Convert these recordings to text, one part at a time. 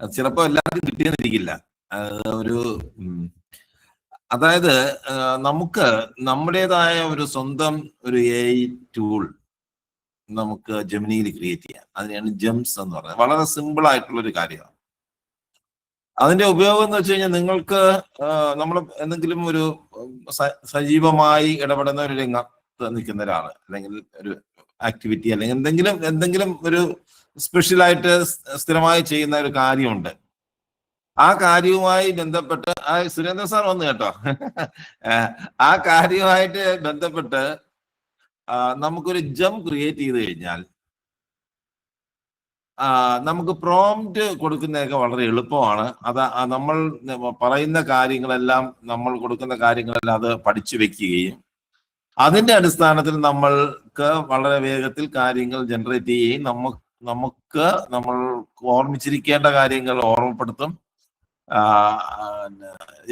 അത് ചിലപ്പോൾ എല്ലാവർക്കും കിട്ടിയെന്നിരിക്കില്ല. ഒരു അതായത് നമുക്ക് നമ്മുടേതായ ഒരു സ്വന്തം ഒരു AI ടൂൾ നമുക്ക് ജെമിനിയിൽ ക്രിയേറ്റ് ചെയ്യാം. അതിനെയാണ് ജെംസ് എന്ന് പറയുന്നത്. വളരെ സിമ്പിൾ ആയിട്ടുള്ള ഒരു കാര്യമാണ്. അതിന്റെ ഉപയോഗം എന്ന് വെച്ച് കഴിഞ്ഞാൽ നിങ്ങൾക്ക് നമ്മൾ എന്തെങ്കിലും ഒരു സജീവമായി ഇടപെടുന്ന ഒരു രംഗത്ത് നിൽക്കുന്ന ഒരാള്, അല്ലെങ്കിൽ ഒരു ആക്ടിവിറ്റി, അല്ലെങ്കിൽ എന്തെങ്കിലും ഒരു സ്പെഷ്യലായിട്ട് സ്ഥിരമായി ചെയ്യുന്ന ഒരു കാര്യമുണ്ട്. ആ കാര്യവുമായി ബന്ധപ്പെട്ട് സുരേന്ദ്ര സാർ വന്നു കേട്ടോ. ആ കാര്യവുമായിട്ട് ബന്ധപ്പെട്ട് നമുക്കൊരു ജം ക്രിയേറ്റ് ചെയ്ത് കഴിഞ്ഞാൽ നമുക്ക് പ്രോംപ്റ്റ് കൊടുക്കുന്നതൊക്കെ വളരെ എളുപ്പമാണ്. അത് നമ്മൾ പറയുന്ന കാര്യങ്ങളെല്ലാം, നമ്മൾ കൊടുക്കുന്ന കാര്യങ്ങളെല്ലാം അത് പഠിച്ചു വെക്കുകയും അതിന്റെ അടിസ്ഥാനത്തിൽ നമ്മൾക്ക് വളരെ വേഗത്തിൽ കാര്യങ്ങൾ ജനറേറ്റ് ചെയ്യുകയും നമുക്ക് നമ്മൾ ഓർമ്മിച്ചിരിക്കേണ്ട കാര്യങ്ങൾ ഓർമ്മപ്പെടുത്തും.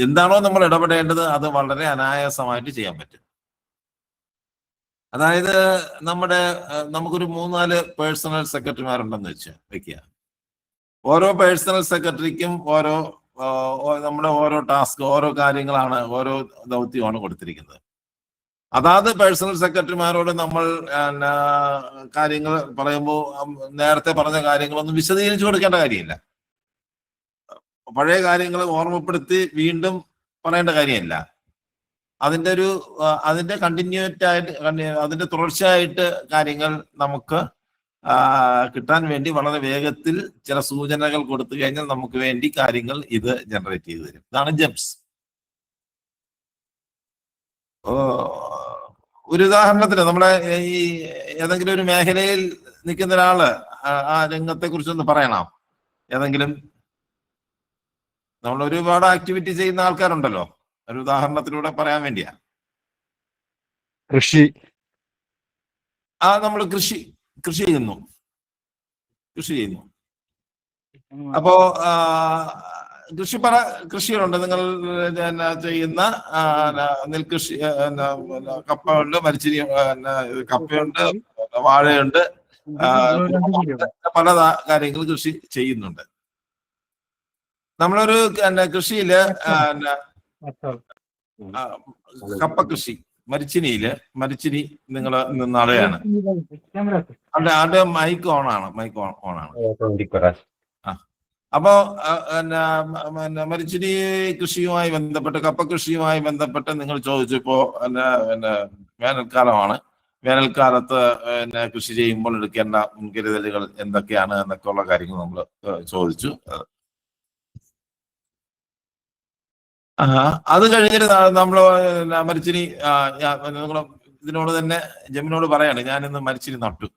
എന്താണോ നമ്മൾ ഇടപെടേണ്ടത് അത് വളരെ അനായാസമായിട്ട് ചെയ്യാൻ പറ്റും. അതായത് നമുക്കൊരു 3-4 പേഴ്സണൽ സെക്രട്ടറിമാരുണ്ടെന്ന് വെക്കുക. ഓരോ പേഴ്സണൽ സെക്രട്ടറിക്കും നമ്മുടെ ഓരോ ടാസ്ക്, ഓരോ കാര്യങ്ങളാണ്, ഓരോ ദൗത്യമാണ് കൊടുത്തിരിക്കുന്നത്. അതാത് പേഴ്സണൽ സെക്രട്ടറിമാരോട് നമ്മൾ കാര്യങ്ങൾ പറയുമ്പോൾ നേരത്തെ പറഞ്ഞ കാര്യങ്ങളൊന്നും വിശദീകരിച്ചു കൊടുക്കേണ്ട കാര്യമില്ല. പഴയ കാര്യങ്ങൾ ഓർമ്മപ്പെടുത്തി വീണ്ടും പറയേണ്ട കാര്യമില്ല. അതിന്റെ കണ്ടിന്യൂറ്റ് ആയിട്ട്, അതിന്റെ തുടർച്ചയായിട്ട് കാര്യങ്ങൾ നമുക്ക് കിട്ടാൻ വേണ്ടി വളരെ വേഗത്തിൽ ചില സൂചനകൾ കൊടുത്തു കഴിഞ്ഞാൽ നമുക്ക് വേണ്ടി കാര്യങ്ങൾ ഇത് ജനറേറ്റ് ചെയ്ത് തരും. ഇതാണ് ജെംസ്. ഒരു ഉദാഹരണത്തിന് നമ്മുടെ ഈ ഏതെങ്കിലും ഒരു മേഖലയിൽ നിൽക്കുന്ന ഒരാള് ആ രംഗത്തെ കുറിച്ചൊന്ന് പറയണം. ഏതെങ്കിലും നമ്മൾ ഒരുപാട് ആക്ടിവിറ്റി ചെയ്യുന്ന ആൾക്കാരുണ്ടല്ലോ, ഒരു ഉദാഹരണത്തിലൂടെ പറയാൻ വേണ്ടിയാ. കൃഷി. നമ്മൾ കൃഷി ചെയ്യുന്നു. അപ്പോ കൃഷികളുണ്ട്. നിങ്ങൾ ചെയ്യുന്ന നെൽകൃഷി, കപ്പയുണ്ട്, മരിച്ചിരി, കപ്പയുണ്ട്, വാഴയുണ്ട്, പല കാര്യങ്ങൾ കൃഷി ചെയ്യുന്നുണ്ട്. നമ്മളൊരു കൃഷിയില് കപ്പ കൃഷി, മരിച്ചിനി നിങ്ങൾ നിന്നളയാണ്. അവിടെ മൈക്ക് ഓണാണ്. അപ്പോ മരിച്ചിനി കൃഷിയുമായി ബന്ധപ്പെട്ട്, കപ്പ കൃഷിയുമായി ബന്ധപ്പെട്ട് നിങ്ങൾ ചോദിച്ചു. ഇപ്പോ വേനൽക്കാലമാണ്. വേനൽക്കാലത്ത് കൃഷി ചെയ്യുമ്പോൾ എടുക്കേണ്ട മുൻകരുതലുകൾ എന്തൊക്കെയാണ് എന്നൊക്കെ ഉള്ള കാര്യങ്ങൾ നമ്മൾ ചോദിച്ചു. അത് കഴിഞ്ഞിട്ട് നമ്മള് മരിച്ചിനി നിങ്ങൾ ഇതിനോട് തന്നെ ജെമിനോട് പറയാണ്, ഞാനിന്ന് മരിച്ചിനി നട്ടു.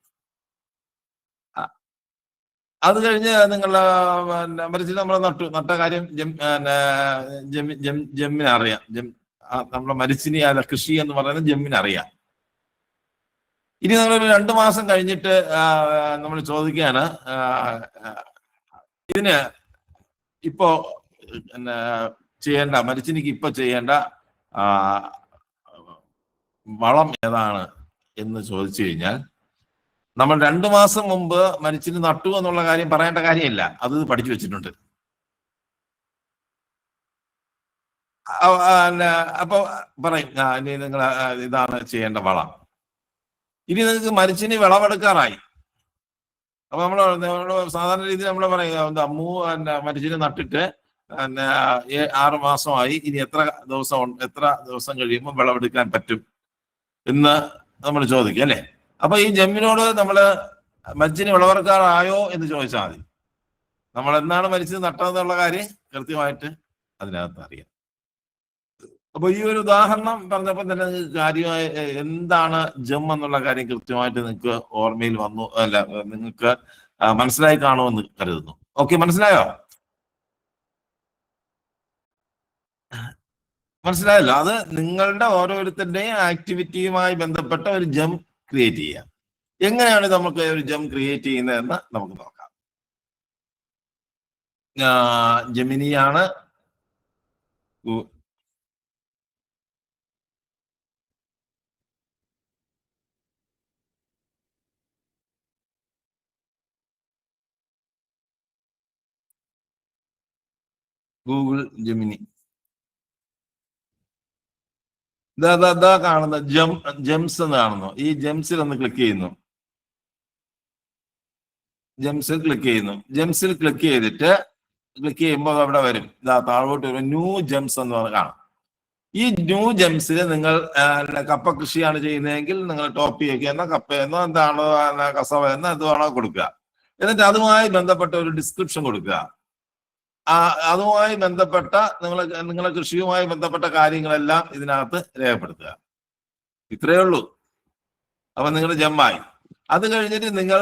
അത് കഴിഞ്ഞ് നിങ്ങളുടെ മരിച്ചിനി നമ്മൾ നട്ട കാര്യം ജെമ്മിന് അറിയാം. നമ്മളെ മരിച്ചിനി കൃഷി എന്ന് പറയുന്നത് ജെമ്മിന് അറിയാം. ഇനി നമ്മളൊരു 2 മാസം കഴിഞ്ഞിട്ട് നമ്മൾ ചോദിക്കുകയാണ്, ഇതിന് ഇപ്പോ മരിച്ചിനിക്ക് ഇപ്പൊ ചെയ്യേണ്ട വളം ഏതാണ് എന്ന് ചോദിച്ചു കഴിഞ്ഞാൽ, നമ്മൾ 2 മാസം മുമ്പ് മരിച്ചിനി നട്ടു എന്നുള്ള കാര്യം പറയേണ്ട കാര്യമില്ല. അത് പഠിച്ചു വെച്ചിട്ടുണ്ട്. അപ്പൊ പറയും, ഇനി നിങ്ങൾ ഇതാണ് ചെയ്യേണ്ട വളം. ഇനി നിങ്ങൾക്ക് മരിച്ചിനി വിളവെടുക്കാറായി. അപ്പൊ നമ്മൾ സാധാരണ രീതിയിൽ നമ്മൾ പറയും, മരിച്ചിനി നട്ടിട്ട് 6 മാസമായി, ഇനി എത്ര ദിവസം കഴിയുമ്പോൾ വിളവെടുക്കാൻ പറ്റും എന്ന് നമ്മൾ ചോദിക്കും, അല്ലേ? അപ്പൊ ഈ ജെമ്മിനോട് നമ്മള് മരിച്ചിനി വിളവെടുക്കാറായോ എന്ന് ചോദിച്ചാൽ മതി. നമ്മൾ എന്നാണ് മരിച്ചത് നട്ടതെന്നുള്ള കാര്യം കൃത്യമായിട്ട് അതിനകത്ത് അറിയാം. അപ്പൊ ഈ ഒരു ഉദാഹരണം പറഞ്ഞപ്പോൾ തന്നെ നിങ്ങൾക്ക് കാര്യമായ എന്താണ് ജം എന്നുള്ള കാര്യം കൃത്യമായിട്ട് നിങ്ങൾക്ക് ഓർമ്മയിൽ വന്നു, അല്ല നിങ്ങൾക്ക് മനസ്സിലായി കാണുമെന്ന് കരുതുന്നു. ഓക്കെ, മനസ്സിലായോ? മനസ്സിലായല്ലോ. അത് നിങ്ങളുടെ ഓരോരുത്തരുടെയും ആക്ടിവിറ്റിയുമായി ബന്ധപ്പെട്ട ഒരു ജം ക്രിയേറ്റ് ചെയ്യാം. എങ്ങനെയാണ് നമുക്ക് ഒരു ജം ക്രിയേറ്റ് ചെയ്യുന്നതെന്ന് നമുക്ക് നോക്കാം. ജെമിനിയാണ് ഗൂഗിൾ ജെമിനി. ഇതാ കാണുന്ന ജെംസ് എന്ന് കാണുന്നു. ഈ ജെംസിൽ ഒന്ന് ക്ലിക്ക് ചെയ്യുന്നു. ജെംസിൽ ക്ലിക്ക് ചെയ്യുമ്പോൾ അവിടെ വരും. ഇതാ താഴോട്ട് വരും, ന്യൂ ജെംസ് എന്ന് പറഞ്ഞ് കാണാം. ഈ ന്യൂ ജെംസിൽ നിങ്ങൾ കപ്പ കൃഷിയാണ് ചെയ്യുന്നതെങ്കിൽ നിങ്ങൾ ടോപ്പ് ചെയ്യുന്ന കപ്പയെന്നോ എന്താണോ കസവ എന്നോ എന്തുവാണോ കൊടുക്കുക. എന്നിട്ട് അതുമായി ബന്ധപ്പെട്ട ഒരു ഡിസ്ക്രിപ്ഷൻ കൊടുക്കുക. അതുമായി ബന്ധപ്പെട്ട നിങ്ങളെ കൃഷിയുമായി ബന്ധപ്പെട്ട കാര്യങ്ങളെല്ലാം ഇതിനകത്ത് രേഖപ്പെടുത്തുക. ഇത്രയേ ഉള്ളൂ. അപ്പൊ നിങ്ങളുടെ ജമ്മായി. അത് കഴിഞ്ഞിട്ട് നിങ്ങൾ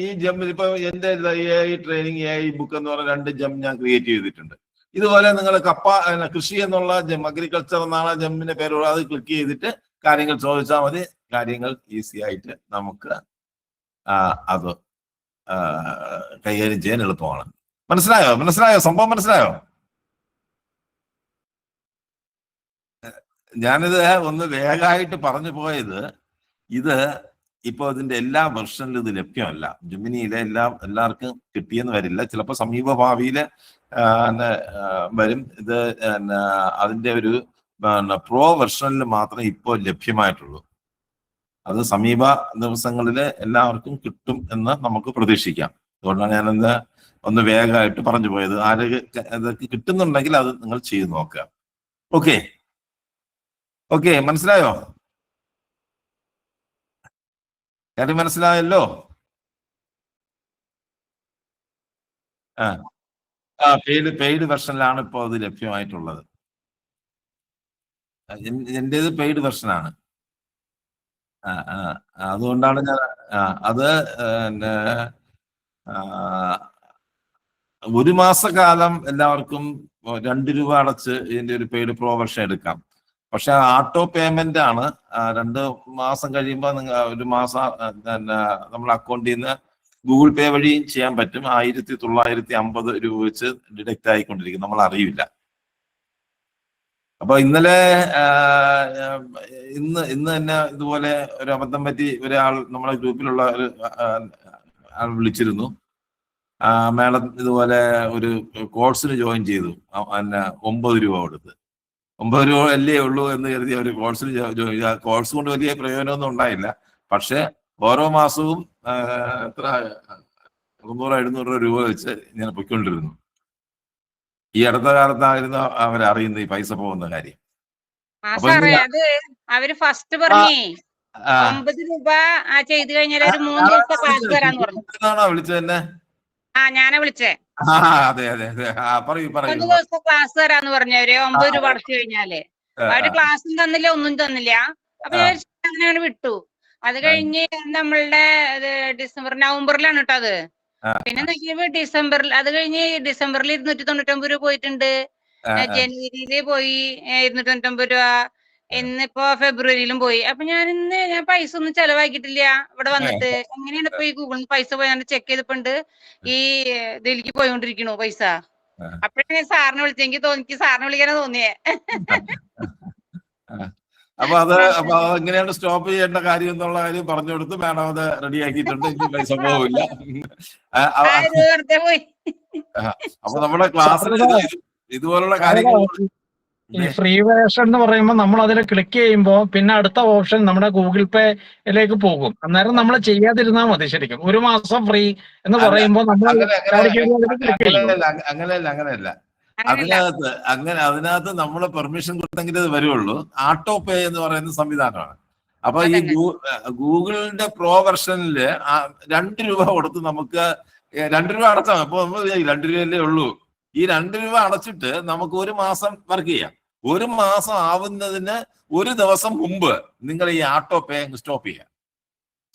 ഈ ജമ്മിൽ ഇപ്പൊ എന്റെ AI ട്രെയിനിങ് AI ബുക്ക് എന്ന് പറഞ്ഞ 2 ജം ഞാൻ ക്രിയേറ്റ് ചെയ്തിട്ടുണ്ട്. ഇതുപോലെ നിങ്ങൾ കപ്പ കൃഷി എന്നുള്ള ജം, അഗ്രികൾച്ചർ എന്നാണ് ജമ്മിന്റെ പേരുള്ളത്. അത് ക്ലിക്ക് ചെയ്തിട്ട് കാര്യങ്ങൾ ചോദിച്ചാൽ മതി. കാര്യങ്ങൾ ഈസി ആയിട്ട് നമുക്ക് അത് കൈകാര്യം ചെയ്യാൻ എളുപ്പമാണ്. മനസ്സിലായോ സംഭവം മനസ്സിലായോ? ഞാനിത് ഒന്ന് വേഗമായിട്ട് പറഞ്ഞു പോയത്, ഇത് ഇപ്പൊ ഇതിന്റെ എല്ലാ വെർഷനിലും ഇത് ലഭ്യമല്ല. ജെമിനിയിലെ എല്ലാവർക്കും കിട്ടിയെന്ന് വരില്ല. ചിലപ്പോൾ സമീപ ഭാവിയില് വരും. ഇത് അതിന്റെ ഒരു പ്രോ വെർഷനിൽ മാത്രമേ ഇപ്പോൾ ലഭ്യമായിട്ടുള്ളൂ. അത് സമീപ ദിവസങ്ങളിൽ എല്ലാവർക്കും കിട്ടും എന്ന് നമുക്ക് പ്രതീക്ഷിക്കാം. അതുകൊണ്ടാണ് ഞാനത് ഒന്ന് വേഗമായിട്ട് പറഞ്ഞു പോയത്. അതൊക്കെ കിട്ടുന്നുണ്ടെങ്കിൽ അത് നിങ്ങൾ ചെയ്ത് നോക്കുക. ഓക്കെ മനസ്സിലായോ? കാര്യം മനസ്സിലായല്ലോ? പെയ്ഡ് വെർഷനിലാണ് ഇപ്പോൾ അത് ലഭ്യമായിട്ടുള്ളത്. എന്റേത് പെയ്ഡ് വെർഷനാണ്. അതുകൊണ്ടാണ് ഞാൻ അത് ഒരു മാസക്കാലം എല്ലാവർക്കും 2 രൂപ അടച്ച് ഇതിന്റെ ഒരു പെയ്ഡ് പ്രോ വെർഷൻ എടുക്കാം. പക്ഷെ ഓട്ടോ പേയ്മെന്റ് ആണ്. 2 മാസം കഴിയുമ്പോൾ നിങ്ങൾ ഒരു മാസം നമ്മുടെ അക്കൗണ്ടിൽ നിന്ന് ഗൂഗിൾ പേ വഴിയും ചെയ്യാൻ പറ്റും. 1950 രൂപ വെച്ച് ഡിഡക്റ്റ് ആയിക്കൊണ്ടിരിക്കും, നമ്മൾ അറിയില്ല. അപ്പൊ ഇന്ന് തന്നെ ഇതുപോലെ ഒരു അബദ്ധം പറ്റി ഒരാൾ നമ്മളെ ഗ്രൂപ്പിലുള്ള ഒരു ആൾ വിളിച്ചിരുന്നു. മേഡം ഇതുപോലെ ഒരു കോഴ്സിന് ജോയിൻ ചെയ്തു. 9 രൂപ കൊടുത്ത്. 9 രൂപ അല്ലേ ഉള്ളൂ എന്ന് കരുതി അവർ കോഴ്സിന് ജോയിൻ. കോഴ്സ് കൊണ്ട് വലിയ പ്രയോജനമൊന്നും ഉണ്ടായില്ല. പക്ഷെ ഓരോ മാസവും എത്ര 300-700 രൂപ വെച്ച് ഇങ്ങനെ പൊയ്ക്കൊണ്ടിരുന്നു. ഈ അടുത്ത കാലത്തായിരുന്നു അവരറിയുന്നത് ഈ പൈസ പോകുന്ന കാര്യം. അവര് ഫസ്റ്റ് പറഞ്ഞേ 9 രൂപ ചെയ്ത് കഴിഞ്ഞാൽ ഒരു 3 ദിവസത്തെ ക്ലാസ് തരാന്ന് പറഞ്ഞു. വിളിച്ചത് തന്നെ? ഞാനാ വിളിച്ചേ. അതെ 3 ദിവസത്തെ ക്ലാസ് തരാന്ന് പറഞ്ഞവര് 9 രൂപ അടച്ചു കഴിഞ്ഞാല്. അവര് ക്ലാസ്സും തന്നില്ല, ഒന്നും തന്നില്ല. അപ്പൊ ഞാൻ അങ്ങനെ വിട്ടു. അത് കഴിഞ്ഞ് നമ്മളുടെ നവംബറിലാണ് കേട്ടോ അത്. പിന്നെ നോക്കിയപ്പോ ഡിസംബറിൽ, അത് കഴിഞ്ഞ് ഡിസംബറിൽ 299 രൂപ പോയിട്ടുണ്ട്. ജനുവരിയില് പോയി 299 രൂപ. ഇന്നിപ്പോ ഫെബ്രുവരിയിലും പോയി. അപ്പൊ ഞാൻ പൈസ ഒന്നും ചെലവാക്കിയിട്ടില്ല ഇവിടെ വന്നിട്ട്. എങ്ങനെയാണ് ഇപ്പൊ ഈ ഗൂഗിളിൽ പൈസ പോയി ചെക്ക് ചെയ്തപ്പോണ്ട് ഈ ഇതിലേക്ക് പോയിക്കൊണ്ടിരിക്കണു പൈസ. അപ്പോഴാണ് സാറിനെ വിളിച്ചെങ്കിൽ എനിക്ക് സാറിനെ വിളിക്കാനാ തോന്നിയേ. അപ്പൊ എങ്ങനെയാണ് സ്റ്റോപ്പ് ചെയ്യേണ്ട കാര്യം എന്നുള്ള കാര്യം പറഞ്ഞു കൊടുത്ത് മാഡം അത് റെഡി ആക്കിയിട്ടുണ്ട്. എനിക്ക് പൈസ പോവില്ല. അപ്പൊ നമ്മുടെ ക്ലാസ്സിൽ ഇതുപോലുള്ള കാര്യങ്ങൾ, ഈ ഫ്രീ വേർഷൻ എന്ന് പറയുമ്പോൾ നമ്മൾ അതിൽ ക്ലിക്ക് ചെയ്യുമ്പോൾ പിന്നെ അടുത്ത ഓപ്ഷൻ നമ്മുടെ ഗൂഗിൾ പേയിലേക്ക് പോകും. അന്നേരം നമ്മൾ ചെയ്യാതിരുന്നാൽ മതി. ശരിക്കും 1 മാസം ഫ്രീ എന്ന് പറയുമ്പോൾ നമ്മൾ അങ്ങനെയല്ല. അതിനകത്ത് നമ്മൾ പെർമിഷൻ കൊടുത്തെങ്കിൽ ഇത് വരുള്ളൂ. ഓട്ടോ പേ എന്ന് പറയുന്ന സംവിധാനമാണ്. അപ്പൊ ഈ ഗൂഗിളിന്റെ പ്രോ വെർഷനില് 2 രൂപ കൊടുത്ത് നമുക്ക് 2 രൂപ അടച്ചാൽ, അപ്പൊ നമ്മൾ 2 രൂപയല്ലേ ഉള്ളൂ. ഈ 2 രൂപ അടച്ചിട്ട് നമുക്ക് 1 മാസം വർക്ക് ചെയ്യാം. 1 മാസം ആവുന്നതിന് 1 ദിവസം മുമ്പ് നിങ്ങൾ ഈ ഓട്ടോ പേ സ്റ്റോപ്പ് ചെയ്യാം.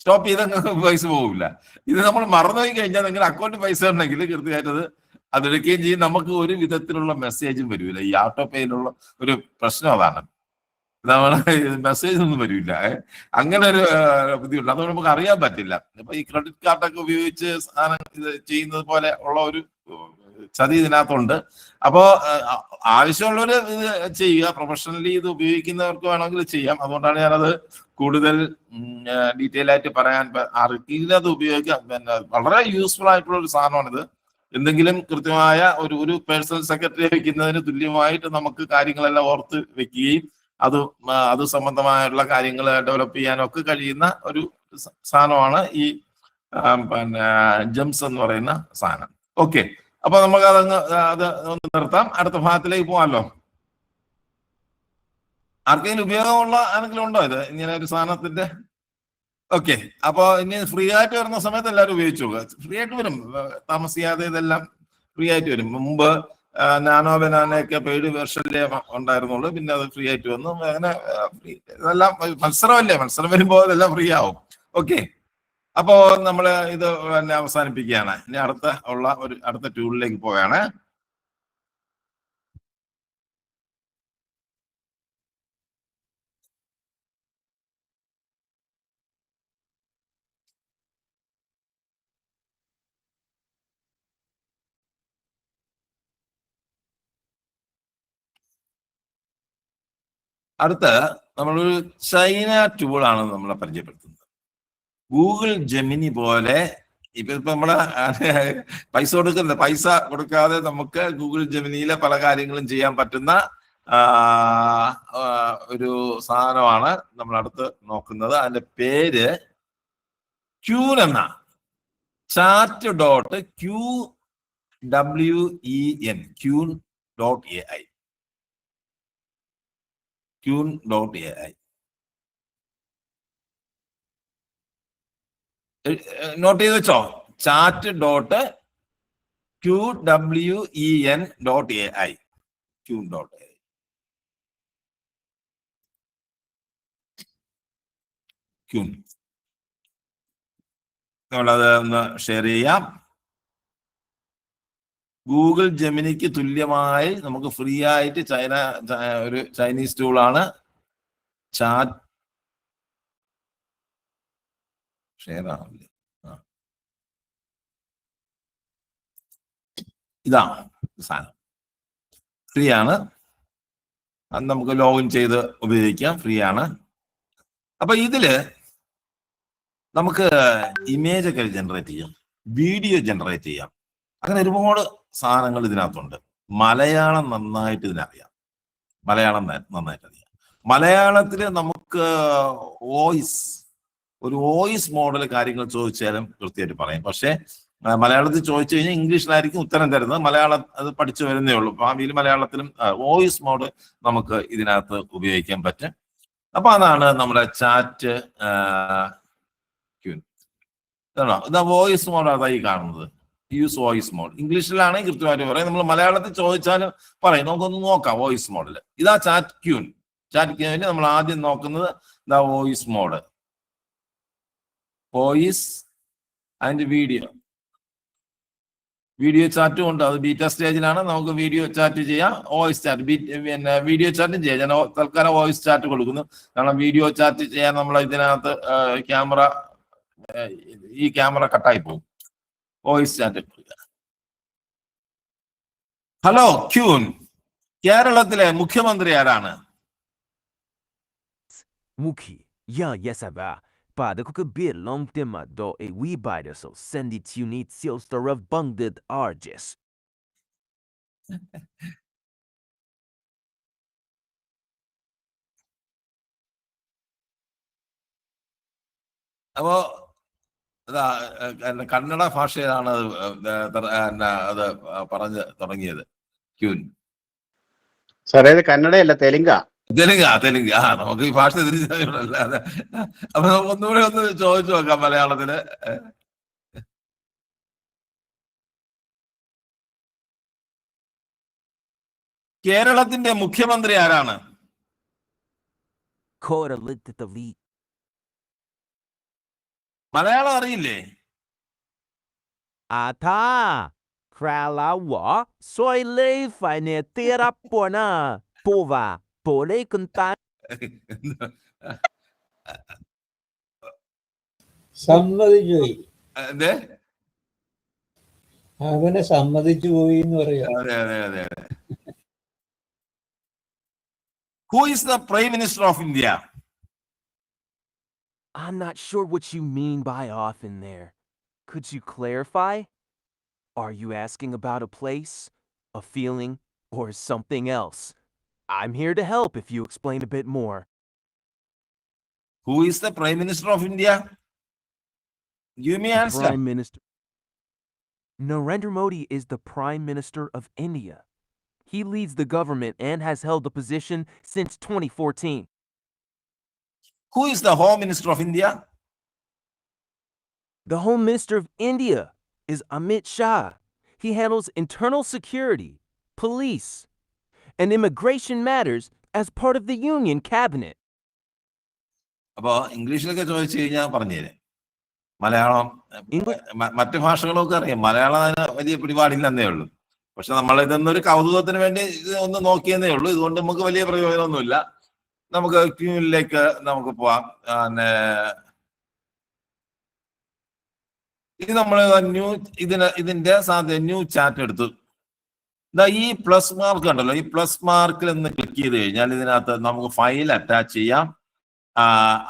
സ്റ്റോപ്പ് ചെയ്താൽ പൈസ പോകില്ല. ഇത് നമ്മൾ മറന്നുപോയി കഴിഞ്ഞാൽ നിങ്ങളുടെ അക്കൗണ്ടിൽ പൈസ ഉണ്ടെങ്കിൽ കൃത്യമായിട്ട് അതെടുക്കുകയും ചെയ്യും. നമുക്ക് ഒരു വിധത്തിലുള്ള മെസ്സേജും വരില്ല. ഈ ഓട്ടോ പേയിലുള്ള ഒരു പ്രശ്നം അതാണ്. നമ്മള് മെസ്സേജ് ഒന്നും വരില്ല. അങ്ങനെ ഒരു ബുദ്ധിമുട്ട്. അതുകൊണ്ട് നമുക്ക് അറിയാൻ പറ്റില്ല. ഇപ്പൊ ഈ ക്രെഡിറ്റ് കാർഡൊക്കെ ഉപയോഗിച്ച് സാധനം ഇത് ചെയ്യുന്നത് പോലെ ഉള്ള ഒരു ചതി ഇതിനകത്തുണ്ട്. അപ്പോ ആവശ്യമുള്ളവര് ഇത് ചെയ്യുക. പ്രൊഫഷണലി ഇത് ഉപയോഗിക്കുന്നവർക്ക് വേണമെങ്കിൽ ചെയ്യാം. അതുകൊണ്ടാണ് ഞാനത് കൂടുതൽ ഡീറ്റെയിൽ ആയിട്ട് പറയാൻ. ആർക്കെങ്കിലും അത് ഉപയോഗിക്കാം. പിന്നെ വളരെ യൂസ്ഫുൾ ആയിട്ടുള്ള ഒരു സാധനമാണിത്. എന്തെങ്കിലും കൃത്യമായ ഒരു പേഴ്സണൽ സെക്രട്ടറി വെക്കുന്നതിന് തുല്യമായിട്ട് നമുക്ക് കാര്യങ്ങളെല്ലാം ഓർത്ത് വെക്കുകയും അത് സംബന്ധമായുള്ള കാര്യങ്ങൾ ഡെവലപ്പ് ചെയ്യാനൊക്കെ കഴിയുന്ന ഒരു സാധനമാണ് ഈ പിന്നെ ജെംസ് എന്ന് പറയുന്ന സാധനം. ഓക്കെ, അപ്പൊ നമുക്ക് അത് ഒന്ന് നിർത്താം. അടുത്ത ഭാഗത്തിലേക്ക് പോകാമല്ലോ. ആർക്കെങ്കിലും ഉപയോഗമുള്ള ആരെങ്കിലും ഉണ്ടോ ഇത് ഇങ്ങനെ ഒരു സാധനത്തിന്റെ? ഓക്കെ, അപ്പൊ ഇനി ഫ്രീ ആയിട്ട് വരുന്ന സമയത്ത് എല്ലാവരും ഉപയോഗിച്ചു നോക്കുക. ഫ്രീ ആയിട്ട് വരും, താമസിയാതെ ഇതെല്ലാം ഫ്രീ ആയിട്ട് വരും. മുമ്പ് നാനോ ബനാനയൊക്കെ പെയ്ഡ് വെർഷനിലേ ഉണ്ടായിരുന്നുള്ളൂ, പിന്നെ അത് ഫ്രീ ആയിട്ട് വന്നു. അങ്ങനെ ഇതെല്ലാം മത്സരമല്ലേ, മത്സരം വരുമ്പോൾ ഇതെല്ലാം ഫ്രീ ആവും. ഓക്കെ, അപ്പോ നമ്മള് ഇത് പിന്നെ അവസാനിപ്പിക്കുകയാണ്. ഇനി അടുത്ത ടൂളിലേക്ക് പോവുകയാണ്. അടുത്ത നമ്മളൊരു ചൈന ടൂളാണ് നമ്മളെ പരിചയപ്പെടുത്തുന്നത്. ഗൂഗിൾ ജെമിനി പോലെ ഇപ്പൊ നമ്മള് പൈസ കൊടുക്കാതെ നമുക്ക് ഗൂഗിൾ ജെമിനിയിലെ പല കാര്യങ്ങളും ചെയ്യാൻ പറ്റുന്ന ഒരു സാധനമാണ് നമ്മൾ അടുത്ത് നോക്കുന്നത്. അതിന്റെ പേര് ക്യൂൻ എന്ന chat.qwen Qn.ai. Qn.ai നോട്ട് ചെയ്ത് വെച്ചോ. chat.qwen.ai. Qn.ai. Qn. നമ്മളത് ഒന്ന് ഷെയർ ചെയ്യാം. ഗൂഗിൾ ജെമിനിക്ക് തുല്യമായി നമുക്ക് ഫ്രീ ആയിട്ട് ഒരു ചൈനീസ് ടൂളാണ് ചാറ്റ്. ഷെയർ ആവില്ല. ഇതാണ് സാധനം, ഫ്രീ ആണ്. അത് നമുക്ക് ലോഗിൻ ചെയ്ത് ഉപയോഗിക്കാം, ഫ്രീ ആണ്. അപ്പൊ ഇതില് നമുക്ക് ഇമേജ് ഒക്കെ ജനറേറ്റ് ചെയ്യാം, വീഡിയോ ജനറേറ്റ് ചെയ്യാം. അങ്ങനെ ഒരുപാട് സാധനങ്ങൾ ഇതിനകത്തുണ്ട്. മലയാളം നന്നായിട്ട് ഇതിനറിയാം, നന്നായിട്ട് അറിയാം. മലയാളത്തില് നമുക്ക് ഒരു വോയിസ് മോഡൽ കാര്യങ്ങൾ ചോദിച്ചാലും കൃത്യമായിട്ട് പറയും. പക്ഷെ മലയാളത്തിൽ ചോദിച്ചു കഴിഞ്ഞാൽ ഇംഗ്ലീഷിലായിരിക്കും ഉത്തരം തരുന്നത്. മലയാളം അത് പഠിച്ചു വരുന്നേ ഉള്ളൂ. ഭാവിയിൽ മലയാളത്തിലും വോയിസ് മോഡ് നമുക്ക് ഇതിനകത്ത് ഉപയോഗിക്കാൻ പറ്റും. അപ്പൊ അതാണ് നമ്മുടെ ചാറ്റ് ക്യൂൻ. ഇതാ വോയിസ് മോഡ്, അതായി കാണുന്നത്. Use voice mode. ഇംഗ്ലീഷിലാണെങ്കിൽ കൃത്യമായിട്ട് പറയും, നമ്മൾ മലയാളത്തിൽ ചോദിച്ചാലും പറയും. നമുക്കൊന്ന് നോക്കാം വോയിസ് മോഡിൽ. ഇതാ ചാറ്റ് ക്യൂൻ. ചാറ്റ് ക്യൂനിൽ നമ്മൾ ആദ്യം നോക്കുന്നത് ഇതാ voice mode, voice and video ചാറ്റും ഉണ്ട്. അത് ബീറ്റ സ്റ്റേജിലാണ്. നമുക്ക് വീഡിയോ ചാറ്റ് ചെയ്യാം, വോയിസ് ചാറ്റ്, പിന്നെ വീഡിയോ ചാറ്റും ചെയ്യാം. ഞാൻ തൽക്കാലം വോയിസ് ചാറ്റ് കൊടുക്കുന്നു, കാരണം വീഡിയോ ചാറ്റ് ചെയ്യാൻ നമ്മൾ ഇതിനകത്ത് ഈ ക്യാമറ കട്ടായി പോകും. Voice chat. ഹലോ ക്യൂൻ, കേരളത്തിലെ മുഖ്യമന്ത്രി ആരാണ്? Muki, ja, Yesaba. Pada ko kabir long tema do e we bide so send it unit seals the of bungded arges. അപ്പോ കന്നഡ ഭാഷയിലാണ് അത് പറഞ്ഞ് തുടങ്ങിയത്. ക്യൂൻ സാറേ ഇത് കന്നഡയല്ല, തെലുങ്കാ. തെലുങ്ക്. നമുക്ക് ഈ ഭാഷ തിരിച്ചറിയില്ല. അപ്പൊ നമുക്ക് ഒന്നുകൂടെ ഒന്ന് ചോദിച്ചു നോക്കാം മലയാളത്തില്. കേരളത്തിന്റെ മുഖ്യമന്ത്രി ആരാണ്? മലയാളം അറിയില്ലേ? Ata kralawa soy lei fine tira pona pova pole kuntan സമ്മതിച്ചു പോയി, അതെ അവനെ സമ്മതിച്ചു പോയി എന്ന് പറയാ. അതെ. Who is the Prime Minister of India? I'm not sure what you mean by off in there. Could you clarify? Are you asking about a place, a feeling, or something else? I'm here to help if you explain a bit more. Who is the Prime Minister of India? Give me The answer. Prime Minister. Narendra Modi is the Prime Minister of India. He leads the government and has held the position since 2014. Who is the Home Minister of India? The Home Minister of India is Amit Shah. He handles internal security, police, and immigration matters as part of the Union Cabinet. അപ്പോ ഇംഗ്ലീഷിലൊക്കെ ചോദിച്ചു കഴിഞ്ഞാൽ പറഞ്ഞുതരാം. മലയാളം മറ്റു ഭാഷകളൊക്കെ അറിയാം, മലയാളം അതിന് വലിയ പിടിപാടില്ലെന്നേ ഉള്ളൂ. പക്ഷെ നമ്മൾ ഇതൊന്നൊരു കൗതുകത്തിന് വേണ്ടി ഇത് ഒന്ന് നോക്കിയെന്നേ ഉള്ളൂ. ഇതുകൊണ്ട് നമുക്ക് വലിയ പ്രയോജനമൊന്നുമില്ല. നമുക്ക് ക്യൂനിലേക്ക് നമുക്ക് പോവാം. പിന്നെ ഇത് നമ്മൾ ഇതിന്റെ ന്യൂ ചാറ്റ് എടുത്തു. ഈ പ്ലസ് മാർക്ക് ഉണ്ടല്ലോ, ഈ പ്ലസ് മാർക്കിൽ ഒന്ന് ക്ലിക്ക് ചെയ്ത് കഴിഞ്ഞാൽ ഇതിനകത്ത് നമുക്ക് ഫയൽ അറ്റാച്ച് ചെയ്യാം.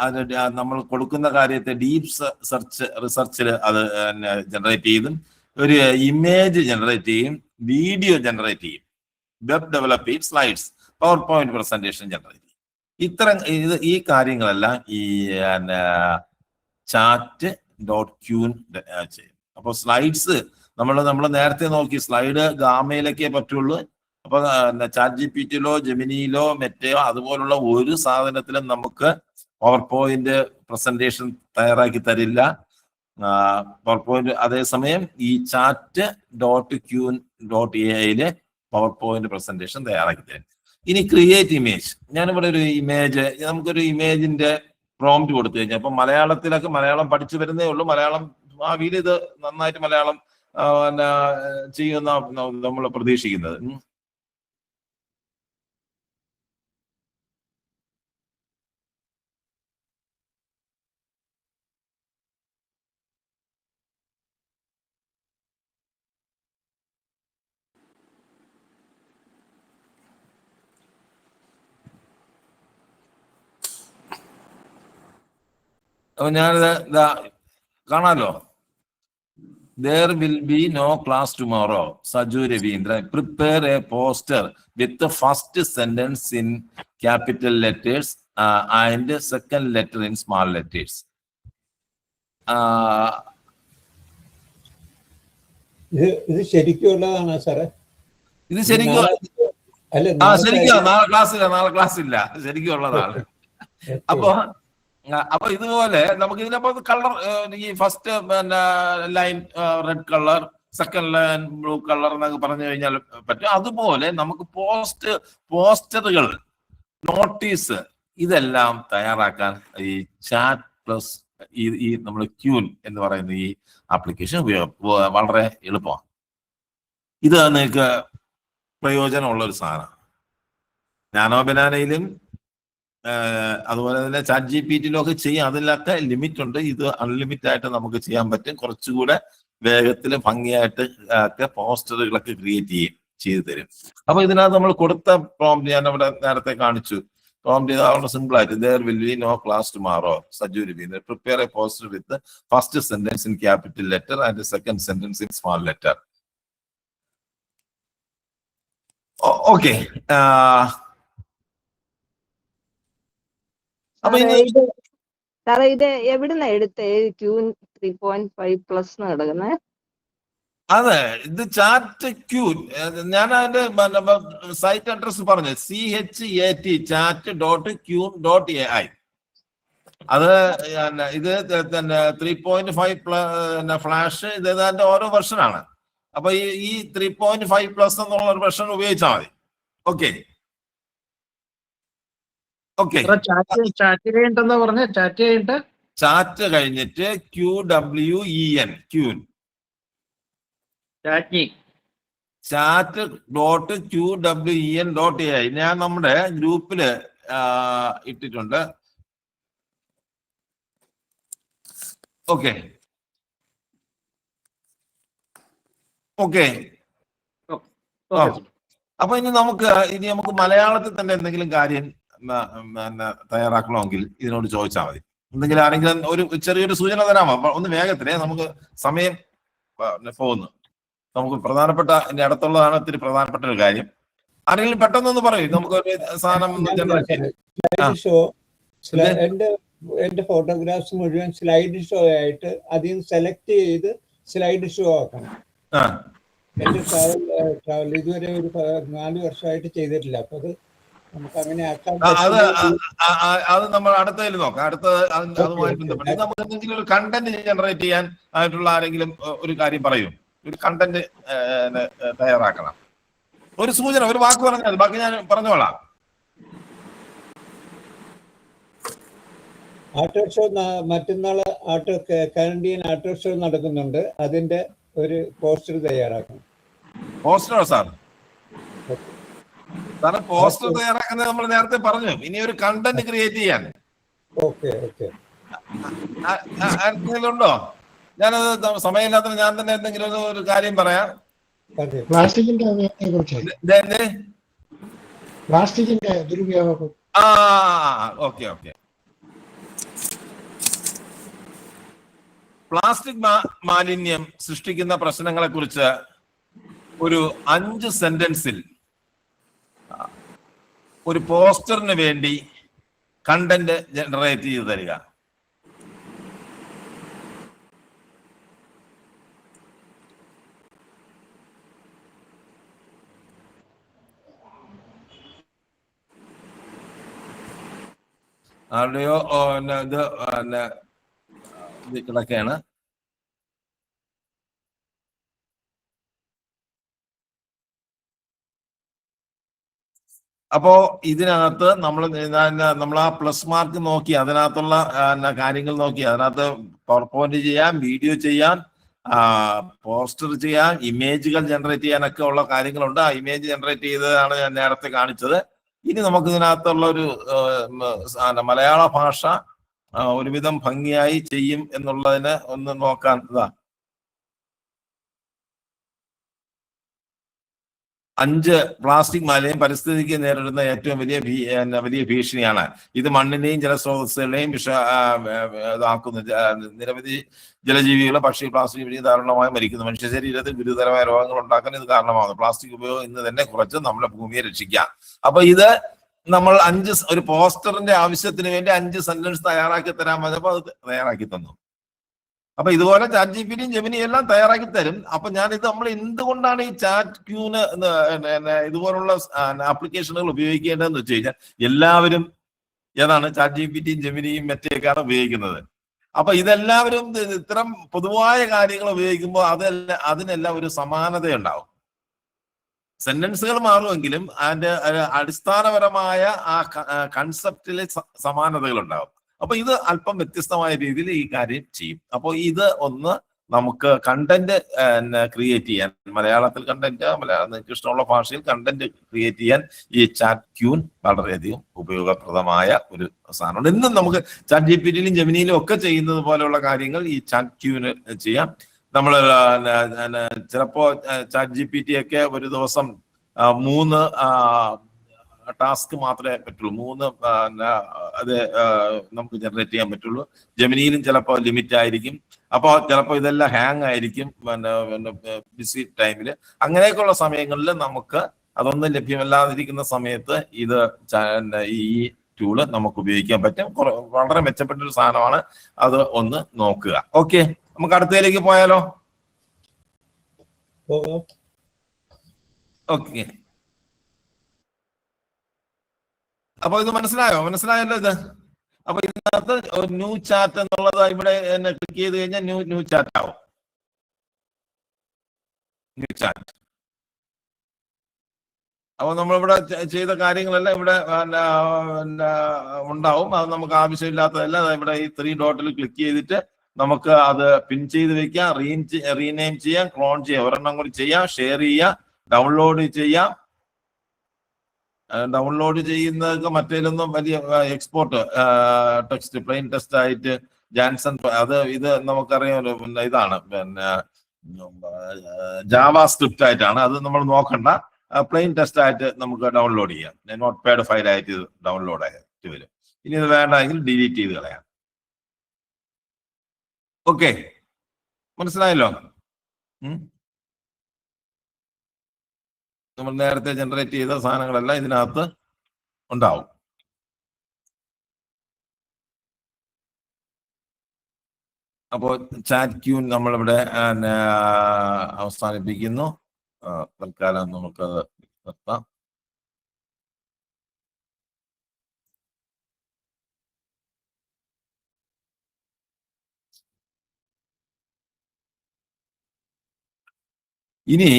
അതിന് നമ്മൾ കൊടുക്കുന്ന കാര്യത്തെ ഡീപ് റിസർച്ചിൽ അത് ജനറേറ്റ് ചെയ്തും, ഒരു ഇമേജ് ജനറേറ്റ് ചെയ്യും, വീഡിയോ ജനറേറ്റ് ചെയ്യും, വെബ് ഡെവലപ്പ് ചെയ്യും, slides, power point presentation generate ചെയ്യും. ഈ കാര്യങ്ങളെല്ലാം ഈ chat.queen ചെയ്യും. അപ്പോൾ സ്ലൈഡ്സ് നമ്മൾ നേരത്തെ നോക്കി സ്ലൈഡ് ഗാമയിലൊക്കെ പറ്റുള്ളൂ. അപ്പൊ ChatGPT-യിലോ ജെമിനിയിലോ മെറ്റയോ അതുപോലുള്ള ഒരു സാധനത്തിലും നമുക്ക് പവർ പോയിന്റ് പ്രസന്റേഷൻ തയ്യാറാക്കി തരില്ല. പവർ പോയിന്റ് അതേസമയം ഈ chat.queen.ai പവർ പോയിന്റ് പ്രസന്റേഷൻ തയ്യാറാക്കി തരും. ഇനി ക്രിയേറ്റ് ഇമേജ്. ഞാനിവിടെ ഒരു ഇമേജ്, നമുക്കൊരു ഇമേജിന്റെ പ്രോംപ്റ്റ് കൊടുത്തു കഴിഞ്ഞാൽ, അപ്പൊ മലയാളം പഠിച്ചു വരുന്നേ ഉള്ളൂ. മലയാളം ഭാവിയിൽ ഇത് നന്നായിട്ട് മലയാളം ചെയ്യുന്ന നമ്മൾ പ്രതീക്ഷിക്കുന്നത്. അപ്പൊ ഞാനിത് കാണാലോ. There will be no class tomorrow. Saju Ravindra, prepare a poster with the first sentence in capital letters and second letter in small letters. ഇത് ശരിക്കുള്ളതാണോ സാറേ? ഇത് ശരിക്കും ശരിക്കും നാളെ ക്ലാസ് ഇല്ല, ശരിക്കും ഉള്ളതാണ്. അപ്പൊ ഇതുപോലെ നമുക്ക് ഇതിനപ്പോ കളർ, ഈ first line red colour, second line blue colour എന്നൊക്കെ പറഞ്ഞു കഴിഞ്ഞാൽ പറ്റും. അതുപോലെ നമുക്ക് പോസ്റ്ററുകൾ, നോട്ടീസ് ഇതെല്ലാം തയ്യാറാക്കാൻ ഈ ചാറ്റ് പ്ലസ് ഈ നമ്മൾ ക്യൂൻ എന്ന് പറയുന്ന ഈ ആപ്ലിക്കേഷൻ വളരെ എളുപ്പമാണ്. ഇത് നിങ്ങൾക്ക് പ്രയോജനമുള്ള ഒരു സാധനമാണ്. നാനോ ബനാനയിലും അതുപോലെ തന്നെ ChatGPT-യിലും ഒക്കെ ചെയ്യാം. അതിലൊക്കെ ലിമിറ്റ് ഉണ്ട്. ഇത് അൺലിമിറ്റഡ് ആയിട്ട് നമുക്ക് ചെയ്യാൻ പറ്റും. കുറച്ചുകൂടെ വേഗത്തിൽ ഭംഗിയായിട്ട് ഒക്കെ പോസ്റ്ററുകളൊക്കെ ക്രിയേറ്റ് ചെയ്ത് തരും. അപ്പൊ ഇതിനകത്ത് നമ്മൾ കൊടുത്ത പ്രോംപ്റ്റ് ഞാൻ അവിടെ നേരത്തെ കാണിച്ചു. പ്രോംപ്റ്റ് ചെയ്താൽ സിമ്പിൾ ആയിട്ട് there will be no class tomorrow. Saju Ravindra, prepare a poster with the first sentence in capital letter and the second sentence in small letter. Okay. സാറേ ഇത് എവിടുന്ന എടുത്ത് Q 3.5+ കിടക്കുന്നത്? അതെ, ഇത് ചാറ്റ് ക്യൂൻ. ഞാൻ അതിന്റെ സൈറ്റ് അഡ്രസ് പറഞ്ഞു, chat.queen.ai. അത് ഇത് 3.5 ഫ്ലാഷ്, ഇത് അതിന്റെ ഓരോ വെർഷനാണ്. അപ്പൊ ഈ 3.5+ എന്നുള്ള ഒരു വെർഷൻ ഉപയോഗിച്ചാൽ മതി. ഓക്കെ. ചാറ്റ് കഴിഞ്ഞിട്ട് QWEN ക്യൂൻ, chat.QWEN.ai ഞാൻ നമ്മുടെ ഗ്രൂപ്പില് ഇട്ടിട്ടുണ്ട്. Okay okay. അപ്പൊ ഇനി നമുക്ക് മലയാളത്തിൽ തന്നെ എന്തെങ്കിലും കാര്യം തയ്യാറാക്കണമെങ്കിൽ ഇതിനോട് ചോദിച്ചാൽ മതി. എന്തെങ്കിലും ആരെങ്കിലും ഒരു ചെറിയൊരു സൂചന തരാമോ? ഒന്ന് വേഗത്തിലേ, നമുക്ക് സമയം പോകുന്നു. നമുക്ക് പ്രധാനപ്പെട്ട ഇനി അടുത്തുള്ളതാണ് ഇത്തിരി പ്രധാനപ്പെട്ട ഒരു കാര്യം. ആരെങ്കിലും പെട്ടെന്നൊന്ന് പറയും, നമുക്കൊരു സാധനം ജനറേറ്റ് ചെയ്യാം. സ്ലൈഡ് ഷോ എന്റെ ഫോട്ടോഗ്രാഫ്സ് മുഴുവൻ സ്ലൈഡ് ഷോ ആയിട്ട് അതിൽ സെലക്ട് ചെയ്ത് സ്ലൈഡ് ഷോ ആക്കണം. എന്റെ ട്രാവൽ ഇതുവരെ ഒരു 4 വർഷമായിട്ട് ചെയ്തിട്ടില്ല. അപ്പൊ അത് നമുക്ക് അങ്ങനെ ആക്കാൻ അത് നമ്മൾ അടുത്തതിൽ നോക്കാം. അതുമായി ബന്ധപ്പെട്ട് നമുക്ക് എന്തെങ്കിലും ഒരു കണ്ടന്റ് ജനറേറ്റ് ചെയ്യാൻ ആയിട്ടുള്ള ആരെങ്കിലും ഒരു കാര്യം പറയും. ഒരു കണ്ടന്റ് തയ്യാറാക്കണം. ഒരു സൂചന, ഒരു വാക്ക് പറഞ്ഞാൽ ബാക്കി ഞാൻ പറഞ്ഞോളാം. ആട്ടോ ഷോ മറ്റന്നാള് കാനഡിയൻ ആട്ടോ ഷോ നടക്കുന്നുണ്ട്. അതിന്റെ ഒരു പോസ്റ്റർ തയ്യാറാക്കണം. പോസ്റ്ററോ സാർ? സാറ് പോസ്റ്റർ തയ്യാറാക്കുന്നത് നമ്മൾ നേരത്തെ പറഞ്ഞു. ഇനി ഒരു കണ്ടന്റ് ക്രിയേറ്റ് ചെയ്യാൻ ഉണ്ടോ? ഞാനത് സമയമില്ലാത്ത ഞാൻ തന്നെ എന്തെങ്കിലും ഒരു കാര്യം പറയാം. പ്ലാസ്റ്റിക്കിന്റെ ദുരുപയോഗം. ഓക്കെ. പ്ലാസ്റ്റിക് മാലിന്യം സൃഷ്ടിക്കുന്ന പ്രശ്നങ്ങളെ കുറിച്ച് ഒരു 5 സെന്റൻസിൽ ഒരു പോസ്റ്ററിന് വേണ്ടി കണ്ടന്റ് ജനറേറ്റ് ചെയ്ത് തരിക. ആരുടെയോ ഇത് കിടക്കുകയാണ്. അപ്പോ ഇതിനകത്ത് നമ്മൾ ആ പ്ലസ് മാർക്ക് നോക്കി അതിനകത്തുള്ള കാര്യങ്ങൾ നോക്കി അതിനകത്ത് പവർ പോയിന്റ് ചെയ്യാം, വീഡിയോ ചെയ്യാൻ, പോസ്റ്റർ ചെയ്യാൻ, ഇമേജുകൾ ജനറേറ്റ് ചെയ്യാനൊക്കെ ഉള്ള കാര്യങ്ങളുണ്ട്. ആ ഇമേജ് ജനറേറ്റ് ചെയ്തതാണ് ഞാൻ നേരത്തെ കാണിച്ചത്. ഇനി നമുക്ക് ഇതിനകത്തുള്ള ഒരു മലയാള ഭാഷ ഒരുവിധം ഭംഗിയായി ചെയ്യും എന്നുള്ളതിന് ഒന്ന് നോക്കാൻ. ഇതാ 5 പ്ലാസ്റ്റിക് മാലിന്യം പരിസ്ഥിതിക്ക് നേരിടുന്ന ഏറ്റവും വലിയ ഭീഷണിയാണ്. ഇത് മണ്ണിനെയും ജലസ്രോതസ്സുകളെയും ഇതാക്കുന്നു. നിരവധി ജലജീവികൾ, പക്ഷി പ്ലാസ്റ്റിക് വഴി ദാരുണമായി മരിക്കുന്നു. മനുഷ്യ ശരീരത്തിൽ ഗുരുതരമായ രോഗങ്ങൾ ഉണ്ടാക്കാൻ ഇത് കാരണമാകുന്നു. പ്ലാസ്റ്റിക് ഉപയോഗം ഇന്ന് തന്നെ കുറച്ച് നമ്മുടെ ഭൂമിയെ രക്ഷിക്കാം. അപ്പൊ ഇത് നമ്മൾ ഒരു പോസ്റ്ററിന്റെ ആവശ്യത്തിന് വേണ്ടി 5 സെന്റൻസ് തയ്യാറാക്കി തരാൻ പറഞ്ഞപ്പോൾ അത് തയ്യാറാക്കി തന്നു. അപ്പൊ ഇതുപോലെ ചാറ്റ് ജിപിടിയും ജെമിനിയും എല്ലാം തയ്യാറാക്കി തരും. അപ്പൊ നമ്മൾ എന്തുകൊണ്ടാണ് ഈ ചാറ്റ് ക്യൂന് ഇതുപോലുള്ള ആപ്ലിക്കേഷനുകൾ ഉപയോഗിക്കേണ്ടതെന്ന് വെച്ച് കഴിഞ്ഞാൽ എല്ലാവരും ഏതാണ് ചാറ്റ് ജിപിടിയും ജെമിനിയും മറ്റേക്കാണ് ഉപയോഗിക്കുന്നത്. അപ്പൊ ഇതെല്ലാവരും ഇത്തരം പൊതുവായ കാര്യങ്ങൾ ഉപയോഗിക്കുമ്പോൾ അതിനെല്ലാം ഒരു സമാനതയുണ്ടാവും. സെന്റൻസുകൾ മാറുമെങ്കിലും അതിന്റെ അടിസ്ഥാനപരമായ ആ കൺസെപ്റ്റിലെ സമാനതകൾ ഉണ്ടാവും. അപ്പൊ ഇത് അല്പം വ്യത്യസ്തമായ രീതിയിൽ ഈ കാര്യം ചെയ്യും. അപ്പോൾ ഇത് ഒന്ന് നമുക്ക് കണ്ടന്റ് ക്രിയേറ്റ് ചെയ്യാൻ, മലയാളത്തിൽ കണ്ടന്റ്, നിങ്ങൾക്ക് ഇഷ്ടമുള്ള ഭാഷയിൽ കണ്ടന്റ് ക്രിയേറ്റ് ചെയ്യാൻ ഈ ചാറ്റ് ക്യൂൻ വളരെയധികം ഉപയോഗപ്രദമായ ഒരു സാധനമുണ്ട്. ഇന്നും നമുക്ക് ചാറ്റ് ജിപിടിയിലും ജെമിനിയിലും ഒക്കെ ചെയ്യുന്നത് പോലെയുള്ള കാര്യങ്ങൾ ഈ ചാറ്റ് ക്യൂന് ചെയ്യാം. നമ്മൾ ചിലപ്പോ ചാറ്റ് ജിപിടി ഒക്കെ ഒരു ദിവസം 3 ടാസ്ക് മാത്രമേ പറ്റുള്ളൂ. 3 അത് നമുക്ക് ജനറേറ്റ് ചെയ്യാൻ പറ്റുള്ളൂ. ജെമിനിയിലും ചിലപ്പോൾ ലിമിറ്റ് ആയിരിക്കും. അപ്പോൾ ചിലപ്പോൾ ഇതെല്ലാം ഹാങ് ആയിരിക്കും ബിസി ടൈമില്. അങ്ങനെയൊക്കെയുള്ള സമയങ്ങളിൽ നമുക്ക് അതൊന്നും ലഭ്യമല്ലാതിരിക്കുന്ന സമയത്ത് ഈ ടൂള് നമുക്ക് ഉപയോഗിക്കാൻ പറ്റും. വളരെ മെച്ചപ്പെട്ടൊരു സാധനമാണ്. അത് ഒന്ന് നോക്കുക. ഓക്കെ, നമുക്ക് അടുത്തതിലേക്ക് പോയാലോ? ഓക്കെ, അപ്പൊ ഇത് മനസ്സിലായല്ലോ ഇത്. അപ്പൊ ഇതിനകത്ത് ന്യൂ ചാറ്റ് എന്നുള്ളത് ഇവിടെ ക്ലിക്ക് ചെയ്ത് കഴിഞ്ഞാൽ ന്യൂ ചാറ്റ് ആവും. New chat. അപ്പൊ നമ്മളിവിടെ ചെയ്ത കാര്യങ്ങളെല്ലാം ഇവിടെ ഉണ്ടാവും. അത് നമുക്ക് ആവശ്യമില്ലാത്തതല്ല. ഇവിടെ ഈ 3 ഡോട്ടിൽ ക്ലിക്ക് ചെയ്തിട്ട് നമുക്ക് അത് പിൻ ചെയ്ത് വെക്കാം, റീനെയിം ചെയ്യാം, ക്ലോൺ ചെയ്യാം, ഒരെണ്ണം കൂടി ചെയ്യാം, ഷെയർ ചെയ്യാം, ഡൗൺലോഡ് ചെയ്യാം. ഡൗൺലോഡ് ചെയ്യുന്നതൊക്കെ മറ്റേലൊന്നും വലിയ എക്സ്പോർട്ട് ടെക്സ്റ്റ് പ്ലെയിൻ ടെക്സ്റ്റ് ആയിട്ട് ജാൻസൺ ഇത് നമുക്കറിയാമല്ലോ. ഇതാണ് ജാവ സ്ക്രിപ്റ്റ് ആയിട്ടാണ്. അത് നമ്മൾ നോക്കണ്ട. പ്ലെയിൻ ടെക്സ്റ്റ് ആയിട്ട് നമുക്ക് ഡൗൺലോഡ് ചെയ്യാം. നോട്ട് പാഡ് ഫയലായിട്ട് ഡൗൺലോഡ് ആയിട്ട് വരും. ഇനി ഇത് വേണ്ടെങ്കിൽ ഡിലീറ്റ് ചെയ്ത് കളയാം. ഓക്കെ, മനസ്സിലായല്ലോ? നമ്മൾ നേരത്തെ ജനറേറ്റ് ചെയ്ത സാധനങ്ങളെല്ലാം ഇതിനകത്ത് ഉണ്ടാവും. അപ്പോൾ ചാറ്റ് ക്യൂൻ നമ്മളിവിടെ അവസാനിപ്പിക്കുന്നു. തൽക്കാലം നമുക്കത് നിർത്താം. ഇനി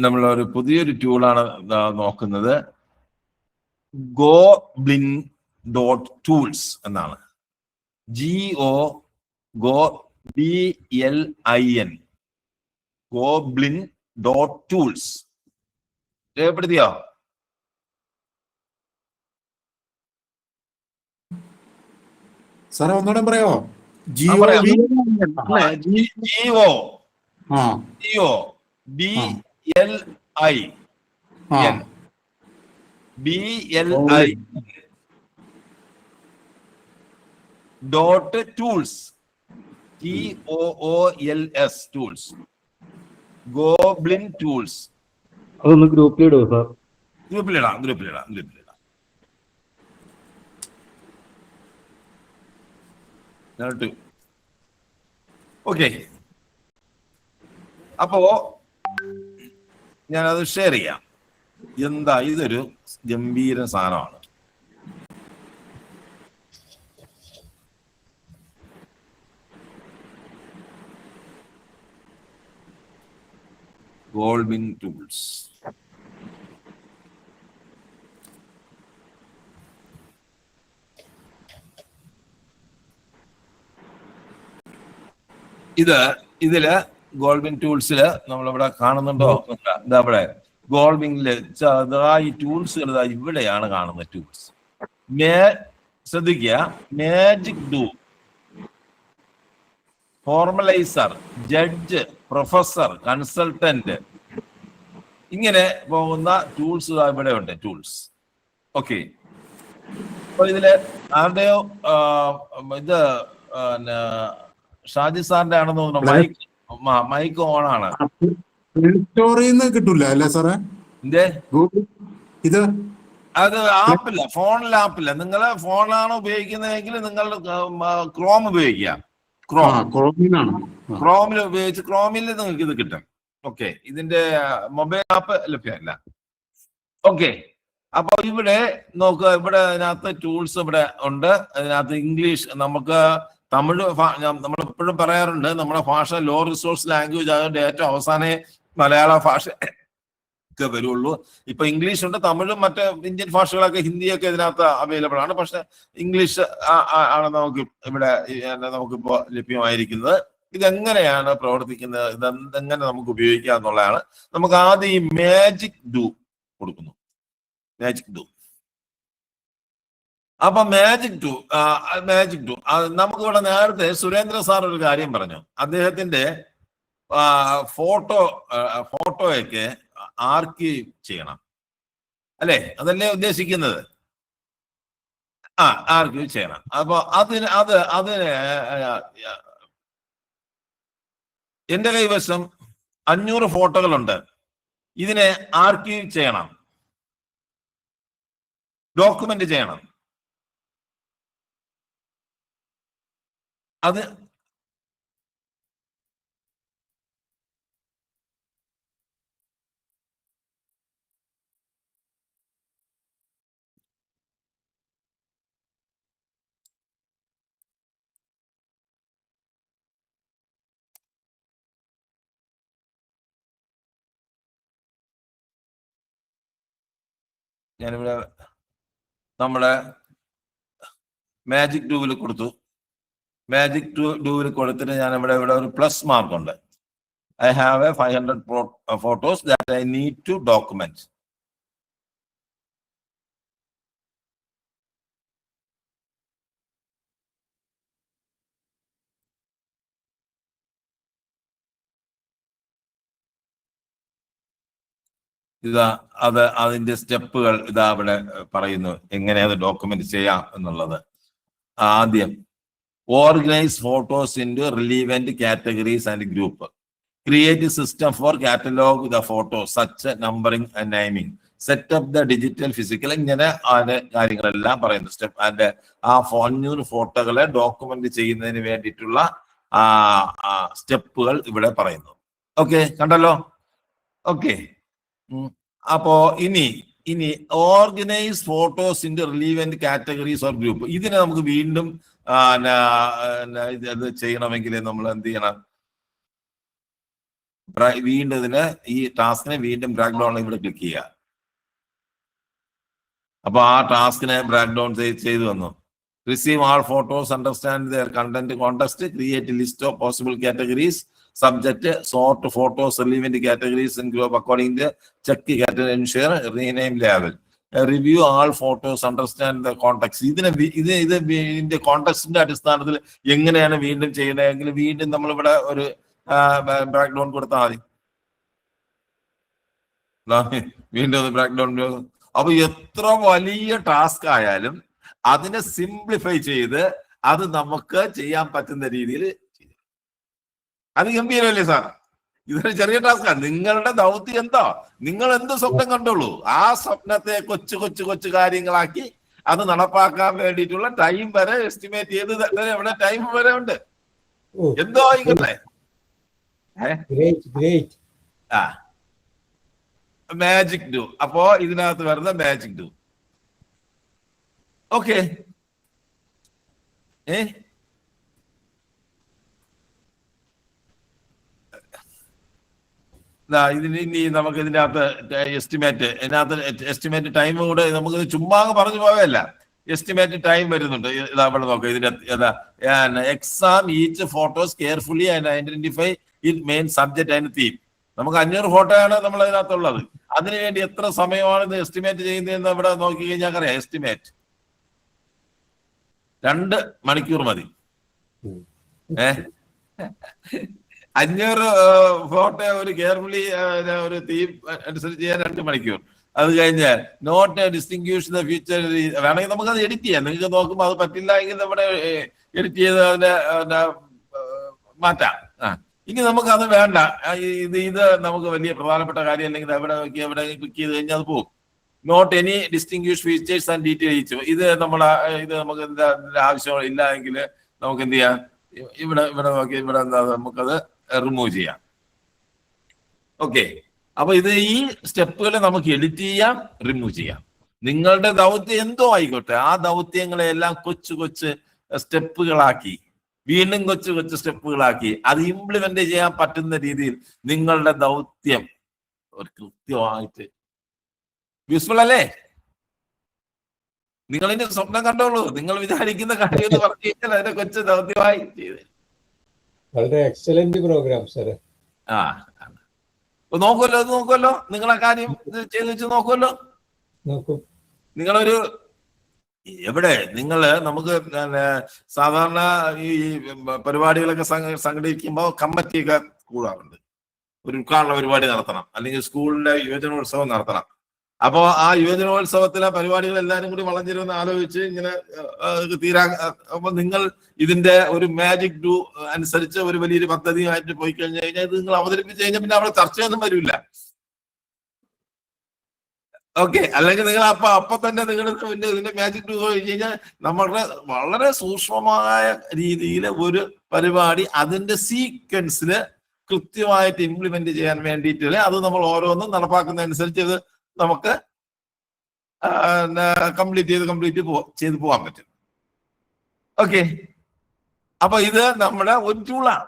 നമ്മൾ ഒരു പുതിയൊരു ടൂളാണ് നോക്കുന്നത്. goblin.tools എന്നാണ്. GOBLIN goblin.tools. രേഖപ്പെടുത്തിയോ? സാറേ ഒന്നുകൂടെ പറയാമോ? BLIN.tools TOOLS tools. Goblin tools. അതൊന്ന് ഗ്രൂപ്പിലിടുവോ സാർ? ഗ്രൂപ്പിലിടാം. ഓക്കെ, അപ്പോ ഞാനത് ഷെയർ ചെയ്യാം. എന്താ, ഇതൊരു ഗംഭീര സാധനമാണ്. Goblin tools. ഇതില് ഗോൾബിൻ ടൂൾസില് നമ്മളിവിടെ കാണുന്നുണ്ടോ? ഇതാ ഇവിടെ ഗോൾബിനില് ഈ ടൂൾസുകൾ ഇവിടെയാണ് കാണുന്നത്. ടൂൾസ് ശ്രദ്ധിക്കുക. Magic do, formaliser, judge, professor, consultant, ഇങ്ങനെ പോകുന്ന ടൂൾസ് ഇവിടെ ഉണ്ട്. ടൂൾസ്. ഓക്കെ, അപ്പൊ ഇതില് ആരുടെയോ ഇത് ഷാജി സാറിന്റെ ആണെന്ന് തോന്നുന്നു. മൈക്ക് ഓൺ ആണ്. കിട്ടൂല അല്ലേ സാറേ? ഇത് അത് ആപ്പില്ല, ഫോണിൽ ആപ്പില്ല. നിങ്ങള് ഫോണിലാണ് ഉപയോഗിക്കുന്നതെങ്കിൽ നിങ്ങൾ ക്രോം ഉപയോഗിക്കുക. ക്രോമിൽ ഉപയോഗിച്ച് ക്രോമിൽ നിങ്ങൾക്ക് ഇത് കിട്ടും. ഓക്കെ, ഇതിന്റെ മൊബൈൽ ആപ്പ് ലഭ്യമല്ല. ഓക്കെ, അപ്പൊ ഇവിടെ നോക്കുക. ഇവിടെ അതിനകത്ത് ടൂൾസ് ഇവിടെ ഉണ്ട്. അതിനകത്ത് ഇംഗ്ലീഷ്, നമുക്ക് തമിഴ് നമ്മൾ എപ്പോഴും പറയാറുണ്ട് നമ്മുടെ ഭാഷ ലോ റിസോഴ്സ് ലാംഗ്വേജ് ആയതുകൊണ്ട് ഏറ്റവും അവസാനേ മലയാള ഭാഷ ഒക്കെ വരുള്ളൂ. ഇപ്പൊ ഇംഗ്ലീഷ് ഉണ്ട്, തമിഴും മറ്റ് ഇന്ത്യൻ ഭാഷകളൊക്കെ, ഹിന്ദിയൊക്കെ ഇതിനകത്ത് അവൈലബിൾ ആണ്. പക്ഷെ ഇംഗ്ലീഷ് ആണ് നമുക്ക് ഇവിടെ നമുക്കിപ്പോ ലഭ്യമായിരിക്കുന്നത്. ഇതെങ്ങനെയാണ് പ്രവർത്തിക്കുന്നത്, ഇതെങ്ങനെ നമുക്ക് ഉപയോഗിക്കാം എന്നുള്ളതാണ്. നമുക്ക് ആദ്യം ഈ മാജിക് ഡൂ കൊടുക്കുന്നു. Magic do. അപ്പൊ മാജിക് ഡൂ നമുക്കിവിടെ നേരത്തെ സുരേന്ദ്ര സാർ ഒരു കാര്യം പറഞ്ഞു. അദ്ദേഹത്തിന്റെ ഫോട്ടോയൊക്കെ ആർക്കൈവ് ചെയ്യണം അല്ലെ? അതല്ലേ ഉദ്ദേശിക്കുന്നത്? ആർക്കൈവ് ചെയ്യണം. അപ്പൊ അതിന് എന്റെ കൈവശം 500 ഫോട്ടോകളുണ്ട്. ഇതിനെ ആർക്കൈവ് ചെയ്യണം, ഡോക്യുമെന്റ് ചെയ്യണം. അത് ഞാനിവിടെ നമ്മുടെ മാജിക് ഡൂവിൽ കൊടുത്തു. മാജിക് ഡൂവിൽ കൊടുത്തിട്ട് ഞാൻ ഇവിടെ ഒരു പ്ലസ് മാർക്ക് ഉണ്ട്. I have a 500 photos that I need to document. അതിന്റെ സ്റ്റെപ്പുകൾ ഇവിടെ പറയുന്നു, എങ്ങനെ അത് ഡോക്യുമെന്റ് ചെയ്യാം എന്നുള്ളത്. ആദ്യം organise photos in relevant categories and group. Create system for catalogue the photo such numbering and naming, set up the digital physical, ഇങ്ങനെ അതിന്റെ കാര്യങ്ങളെല്ലാം പറയുന്നു. സ്റ്റെപ്പ് അതിന്റെ ആ 500 ഫോട്ടോകളെ ഡോക്യുമെന്റ് ചെയ്യുന്നതിന് വേണ്ടിയിട്ടുള്ള സ്റ്റെപ്പുകൾ ഇവിടെ പറയുന്നു. ഓക്കെ, കണ്ടല്ലോ. ഓക്കെ, അപ്പോ ഇനി organise photos in relevant categories or group. ഇതിനെ നമുക്ക് വീണ്ടും ഇത് ചെയ്യണമെങ്കിൽ നമ്മൾ എന്ത് ചെയ്യണം? വീണ്ടും ഇതിന് ഈ ടാസ്കിനെ വീണ്ടും ബ്രേക്ക് ഡൗൺ ഇവിടെ ക്ലിക്ക് ചെയ്യുക. അപ്പൊ ആ ടാസ്കിനെ ബ്രേക്ക് ഡൗൺ ചെയ്തു വന്നു. Receive all photos, understand their content, context, create list of possible categories, subject, sort photos relevant categories in group according to check category, ensure, rename label, review all photos, understand the context. ഇതിന്റെ കോണ്ടെക്സ്റ്റിന്റെ അടിസ്ഥാനത്തിൽ എങ്ങനെയാണ് വീണ്ടും ചെയ്യുന്നതെങ്കിൽ വീണ്ടും നമ്മളിവിടെ ഒരു break down കൊടുത്താൽ മതി. വീണ്ടും ഒന്ന് ബ്രേക്ക് ഡൗൺ. അപ്പൊ എത്ര വലിയ ടാസ്ക് ആയാലും അതിനെ സിംപ്ലിഫൈ ചെയ്ത് അത് നമുക്ക് ചെയ്യാൻ പറ്റുന്ന രീതിയിൽ അത് ഗംഭീരമല്ലേ സാർ? ഇതൊരു ചെറിയ ടാസ്കാണ്. നിങ്ങളുടെ ദൗത്യം എന്താ? നിങ്ങൾ എന്ത് സ്വപ്നം കണ്ടോളൂ, ആ സ്വപ്നത്തെ കൊച്ചു കൊച്ചു കൊച്ചു കാര്യങ്ങളാക്കി അത് നടപ്പാക്കാൻ വേണ്ടിയിട്ടുള്ള ടൈം വരെ എസ്റ്റിമേറ്റ് ചെയ്ത് ഇവിടെ ടൈം വരെ ഉണ്ട്. എന്തോ ആയിക്കോട്ടെ. ആ മാജിക് ഡു. അപ്പോ ഇതിനകത്ത് വരുന്ന മാജിക് ഡു. ഓക്കെ, ഇതിന് ഇനി നമുക്ക് ഇതിന്റെ അകത്ത് എസ്റ്റിമേറ്റ് ടൈം കൂടെ നമുക്ക് ചുമ്മാ പറഞ്ഞു പോവല്ല. എസ്റ്റിമേറ്റ് ടൈം വരുന്നുണ്ട്. ഇതാ ഇവിടെ നോക്കാം. ഇതിന്റെ exam each photos carefully and identify it main subject and theme. നമുക്ക് 500 ഫോട്ടോയാണ് നമ്മൾ അതിനകത്തുള്ളത്. അതിനുവേണ്ടി എത്ര സമയമാണ് ഇത് എസ്റ്റിമേറ്റ് ചെയ്യുന്നതെന്ന് ഇവിടെ നോക്കി കഴിഞ്ഞാൽ അറിയാം. എസ്റ്റിമേറ്റ് 2 മണിക്കൂർ മതി. 500 ഫോട്ടോ ഒരു കെയർഫുള്ളി ഒരു തീം അനുസരിച്ച് ചെയ്യാൻ 2 മണിക്കൂർ. അത് കഴിഞ്ഞാൽ നോട്ട് ഡിസ്റ്റിങ്ക്യൂഷ് ദ ഫ്യൂച്ചർ. വേണമെങ്കിൽ നമുക്ക് അത് എഡിറ്റ് ചെയ്യാം. നിങ്ങൾക്ക് നോക്കുമ്പോൾ അത് പറ്റില്ല എങ്കിൽ നമ്മുടെ എഡിറ്റ് ചെയ്ത് അതിന്റെ മാറ്റാം. ഇനി നമുക്ക് അത് വേണ്ട. ഇത് നമുക്ക് വലിയ പ്രധാനപ്പെട്ട കാര്യം അല്ലെങ്കിൽ എവിടെ ക്ലിക്ക് ചെയ്ത് കഴിഞ്ഞാൽ അത് പോകും. Note any distinguish features and details. ഇത് നമുക്ക് ഇതിന്റെ ആവശ്യം ഇല്ല എങ്കിൽ നമുക്ക് എന്ത് ചെയ്യാം? ഇവിടെ നോക്കി ഇവിടെ എന്താ നമുക്കത് റിമൂവ് ചെയ്യാം. ഓക്കെ, അപ്പൊ ഇത് ഈ സ്റ്റെപ്പുകളെ നമുക്ക് എഡിറ്റ് ചെയ്യാം, റിമൂവ് ചെയ്യാം. നിങ്ങളുടെ ദൗത്യം എന്തോ ആയിക്കോട്ടെ, ആ ദൗത്യങ്ങളെ എല്ലാം കൊച്ചു കൊച്ചു സ്റ്റെപ്പുകളാക്കി, വീണ്ടും കൊച്ചു കൊച്ചു സ്റ്റെപ്പുകളാക്കി അത് ഇംപ്ലിമെന്റ് ചെയ്യാൻ പറ്റുന്ന രീതിയിൽ നിങ്ങളുടെ ദൗത്യം ഒരു കൃത്യമായിട്ട് യൂസ്ഫുൾ അല്ലേ? നിങ്ങൾ ഇനി സ്വപ്നം കണ്ടോളൂ. നിങ്ങൾ വിചാരിക്കുന്ന കാര്യം എന്ന് പറഞ്ഞു കഴിഞ്ഞാൽ അതിനെ കൊച്ചു ദൗത്യമായി ചെയ്ത് വളരെ എക്സലന്റ് പ്രോഗ്രാം സാർ. നോക്കുമല്ലോ നിങ്ങളെ കാര്യം ചെയ്ത് വെച്ച് നോക്കുമല്ലോ. നിങ്ങളൊരു നമുക്ക് സാധാരണ ഈ പരിപാടികളൊക്കെ സംഘടിപ്പിക്കുമ്പോൾ കമ്മിറ്റിയൊക്കെ കൂടാറുണ്ട്. ഒരു ഉദ്ഘാടന പരിപാടി നടത്തണം, അല്ലെങ്കിൽ സ്കൂളിന്റെ യുവജനോത്സവം നടത്തണം. അപ്പോ ആ യുവജനോത്സവത്തിലെ പരിപാടികൾ എല്ലാവരും കൂടി വളഞ്ഞിരുന്ന് ആലോചിച്ച് ഇങ്ങനെ അപ്പൊ നിങ്ങൾ ഇതിന്റെ ഒരു മാജിക് ഡു അനുസരിച്ച് ഒരു വലിയൊരു പദ്ധതിയുമായിട്ട് പോയി കഴിഞ്ഞു കഴിഞ്ഞാൽ ഇത് നിങ്ങൾ അവതരിപ്പിച്ചു കഴിഞ്ഞാൽ പിന്നെ അവിടെ ചർച്ചയൊന്നും വരില്ല. ഓക്കെ, അല്ലെങ്കിൽ നിങ്ങൾ അപ്പൊ തന്നെ നിങ്ങൾ ഇതിന്റെ മാജിക് ഡു കഴിഞ്ഞ് കഴിഞ്ഞാൽ നമ്മളുടെ വളരെ സൂക്ഷ്മമായ രീതിയിൽ ഒരു പരിപാടി അതിന്റെ സീക്വൻസില് കൃത്യമായിട്ട് ഇംപ്ലിമെന്റ് ചെയ്യാൻ വേണ്ടിയിട്ട് അത് നമ്മൾ ഓരോന്നും നടപ്പാക്കുന്നതനുസരിച്ച് ഇത് നമുക്ക് കംപ്ലീറ്റ് ചെയ്ത് പോകാൻ പറ്റും. ഓക്കെ, അപ്പൊ ഇത് നമ്മുടെ ഒരു ടൂളാണ്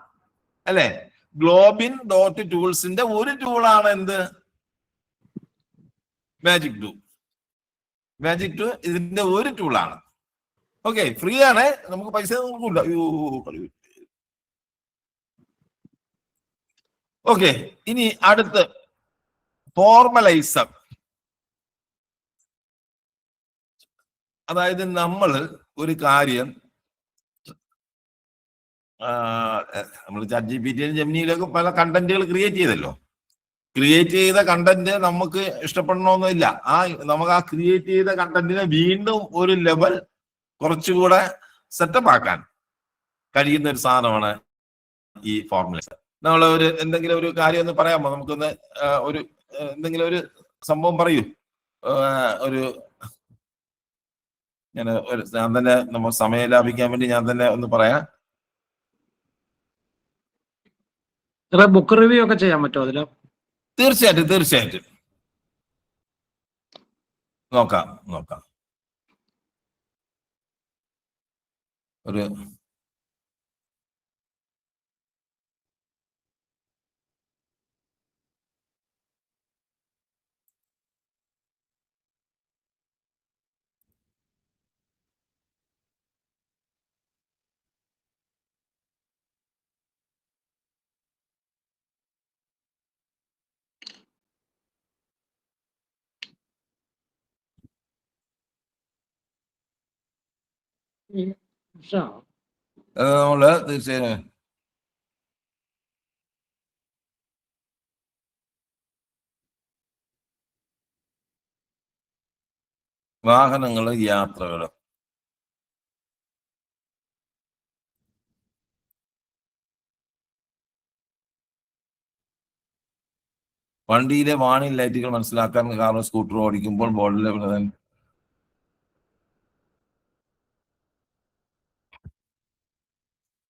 അല്ലെ? ഗ്ലോബിൻ ഡോട്ട് ടൂൾസിന്റെ ഒരു ടൂളാണ് എന്ത്? Magic do. ഇതിന്റെ ഒരു ടൂളാണ്. ഓക്കെ, ഫ്രീ ആണ്, നമുക്ക് പൈസ നോക്കൂല. ഓക്കെ, ഇനി അടുത്ത് ഫോർമലൈസർ. അതായത് നമ്മൾ ഒരു കാര്യം നമ്മൾ ChatGPT ജെമിനിയിലൊക്കെ പല കണ്ടന്റുകൾ ക്രിയേറ്റ് ചെയ്തല്ലോ. ക്രിയേറ്റ് ചെയ്ത കണ്ടന്റ് നമുക്ക് ഇഷ്ടപ്പെടണമെന്നില്ല. നമുക്ക് ആ ക്രിയേറ്റ് ചെയ്ത കണ്ടന്റിനെ വീണ്ടും ഒരു ലെവൽ കുറച്ചുകൂടെ സെറ്റപ്പ് ആക്കാൻ കഴിയുന്ന ഒരു സാധനമാണ് ഈ ഫോർമുലൈസർ. നമ്മൾ എന്തെങ്കിലും ഒരു കാര്യം ഒന്ന് പറയാമോ? നമുക്കൊന്ന് ഒരു എന്തെങ്കിലും ഒരു സംഭവം പറയൂ. ഞാൻ തന്നെ നമ്മൾ സമയം ലാഭിക്കാൻ വേണ്ടി ഞാൻ തന്നെ ഒന്ന് പറയാം. ബുക്ക് റിവ്യൂ ഒക്കെ ചെയ്യാൻ പറ്റുമോ അതില്? തീർച്ചയായിട്ടും നോക്കാം. ഒരു നമ്മള് തീർച്ചയായും വാഹനങ്ങള്, യാത്രകള്, വണ്ടിയിലെ വാണിംഗ് ലൈറ്റുകൾ മനസ്സിലാക്കാൻ കാറും സ്കൂട്ടറും ഓടിക്കുമ്പോൾ ബോർഡിലെ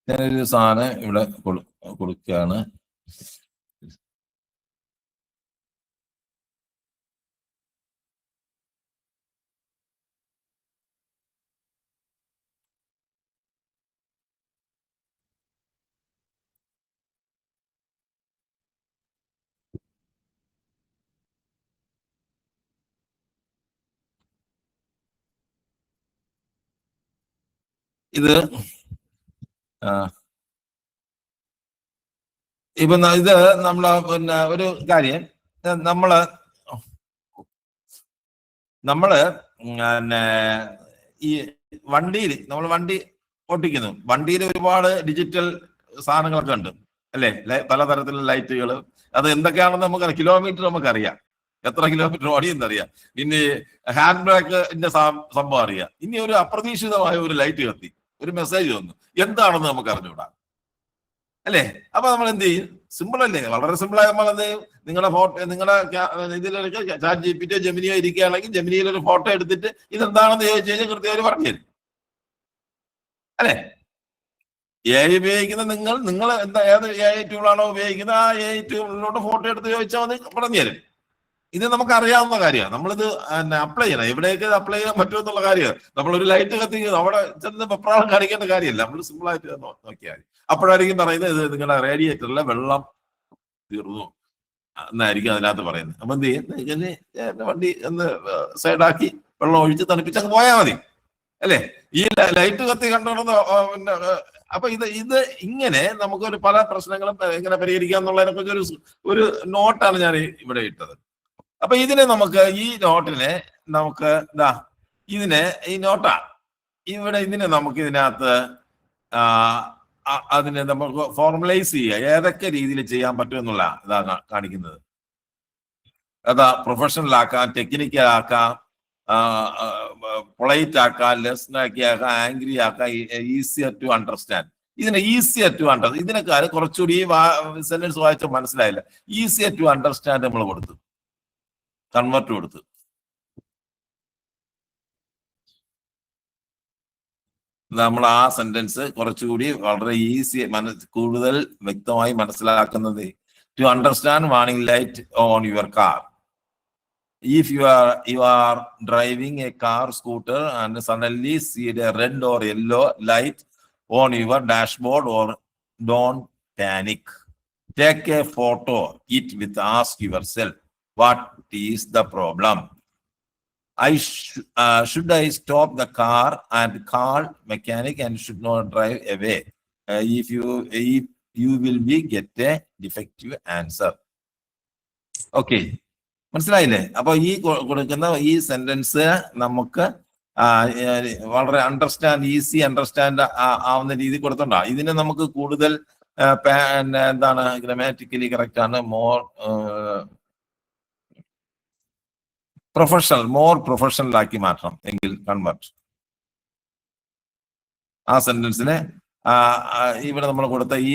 ഞാനൊരു സാധനം ഇവിടെ കൊടുക്കുകയാണ്. ഇത് ഇപ്പൊ ഇത് നമ്മള് പിന്നെ ഒരു കാര്യം നമ്മള് പിന്നെ ഈ വണ്ടിയിൽ നമ്മൾ വണ്ടി ഓട്ടിക്കുന്നു. വണ്ടിയിൽ ഒരുപാട് ഡിജിറ്റൽ സാധനങ്ങളൊക്കെ ഉണ്ട് അല്ലേ? പലതരത്തിലുള്ള ലൈറ്റുകൾ, അത് എന്തൊക്കെയാണെന്ന് നമുക്കറിയാം. കിലോമീറ്റർ നമുക്കറിയാം, എത്ര കിലോമീറ്റർ ഓടിയെന്നറിയാം. പിന്നെ ഹാൻഡ് ബ്രേക്കിന്റെ സംഭവം അറിയാം. ഇനി ഒരു അപ്രതീക്ഷിതമായ ഒരു ലൈറ്റ് കത്തി, ഒരു മെസ്സേജ് വന്നു, എന്താണെന്ന് നമുക്ക് അറിഞ്ഞുകൂടാ അല്ലേ? അപ്പൊ നമ്മൾ എന്ത് ചെയ്യും? സിമ്പിൾ അല്ലേ? വളരെ സിമ്പിളായി നമ്മൾ എന്ത് ചെയ്യും? നിങ്ങളുടെ ഇതിലൊക്കെ ചാറ്റ് GPT ജെമിനിയോ ഇരിക്കുകയാണെങ്കിൽ ജെമിനിയിൽ ഒരു ഫോട്ടോ എടുത്തിട്ട് ഇതെന്താണെന്ന് ചോദിച്ചു കഴിഞ്ഞാൽ കൃത്യമായി പറഞ്ഞു തരും അല്ലേ? AI ഉപയോഗിക്കുന്ന നിങ്ങൾ എന്താ ഏത് AI ടൂളാണോ ഉപയോഗിക്കുന്നത്, ആ AI ടൂളിലോട്ട് ഫോട്ടോ എടുത്ത് ചോദിച്ചാൽ മതി, പറഞ്ഞു തരും. ഇത് നമുക്ക് അറിയാവുന്ന കാര്യമാണ്. നമ്മളിത് അപ്ലൈ ചെയ്യണം. എവിടെയൊക്കെ അപ്ലൈ ചെയ്യാൻ പറ്റുമെന്നുള്ള കാര്യമാണ്. നമ്മളൊരു ലൈറ്റ് കത്തിക്കുന്നത് അവിടെ ചെന്ന് വെപ്രാളം കാണിക്കേണ്ട കാര്യമല്ല. നമ്മൾ സിമ്പിൾ ആയിട്ട് നോക്കിയാൽ അപ്പോഴായിരിക്കും പറയുന്നത് ഇത് നിങ്ങളുടെ റേഡിയേറ്ററിലെ വെള്ളം തീർന്നു എന്നായിരിക്കും അതിനകത്ത് പറയുന്നത്. അപ്പൊ എന്ത് ചെയ്യും? വണ്ടി ഒന്ന് സൈഡാക്കി വെള്ളം ഒഴിച്ച് തണുപ്പിച്ചങ്ങ് പോയാൽ മതി അല്ലേ? ഈ ലൈറ്റ് കത്തി കണ്ടുകൊണ്ടെന്ന് പിന്നെ അപ്പൊ ഇത് ഇങ്ങനെ നമുക്കൊരു പല പ്രശ്നങ്ങളും എങ്ങനെ പരിഹരിക്കാം എന്നുള്ളതിനെ കുറിച്ച് ഒരു നോട്ടാണ് ഞാൻ ഇവിടെ ഇട്ടത്. അപ്പൊ ഇതിനെ നമുക്ക് ഈ നോട്ടിനെ നമുക്ക് ഈ നോട്ടാ ഇതിനെ നമുക്ക് ഇതിനകത്ത് അതിനെ നമുക്ക് ഫോർമുലൈസ് ചെയ്യുക. ഏതൊക്കെ രീതിയിൽ ചെയ്യാൻ പറ്റും എന്നുള്ള ഇതാണ് കാണിക്കുന്നത്. പ്രൊഫഷണൽ ആക്കാം, ടെക്നിക്കൽ ആക്കാം, പൊളൈറ്റ് ആക്കാം, ലെസ്നാക്കി ആക്കാം, ആംഗ്രി ആക്കാം, ഈസിയർ ടു അണ്ടർസ്റ്റാൻഡ്. ഇതിനെ ഈസിയർ ടു അണ്ടർസ്റ്റാൻഡ്, ഇതിനേക്കാൾ കുറച്ചുകൂടി സെന്റൻസ് വായിച്ചാൽ മനസ്സിലായില്ല. ഈസിയർ ടു അണ്ടർസ്റ്റാൻഡ് നമ്മൾ കൊടുത്തു, കൺവേർട്ട് കൊടുത്തു. നമ്മൾ ആ സെന്റൻസ് കുറച്ചുകൂടി വളരെ ഈസി കൂടുതൽ വ്യക്തമായി മനസ്സിലാക്കുന്നത്. To understand warning light on your car. If you are driving a car, scooter, and suddenly see a red or yellow light on your dashboard, or don't panic. Take a photo it with ask yourself, what is the problem? Should I stop the car and call mechanic and should not drive away? If you will get a defective answer. Okay. മനസ്സിലായില്ലേ? അപ്പൊ ഈ കൊടുക്കുന്ന ഈ sentence നമുക്ക് വളരെ easy understand ആവുന്ന രീതി കൊടുത്തോണ്ടാ. ഇതിനെ നമുക്ക് കൂടുതൽ എന്താണ് ഗ്രാമാറ്റിക്കലി കറക്റ്റ് ആണ്, മോർ പ്രൊഫഷണൽ ആക്കി മാറ്റണം എങ്കിൽ കൺവേർട്ട് ആ സെന്റൻസിനെ ഇവിടെ നമ്മൾ കൊടുത്ത ഈ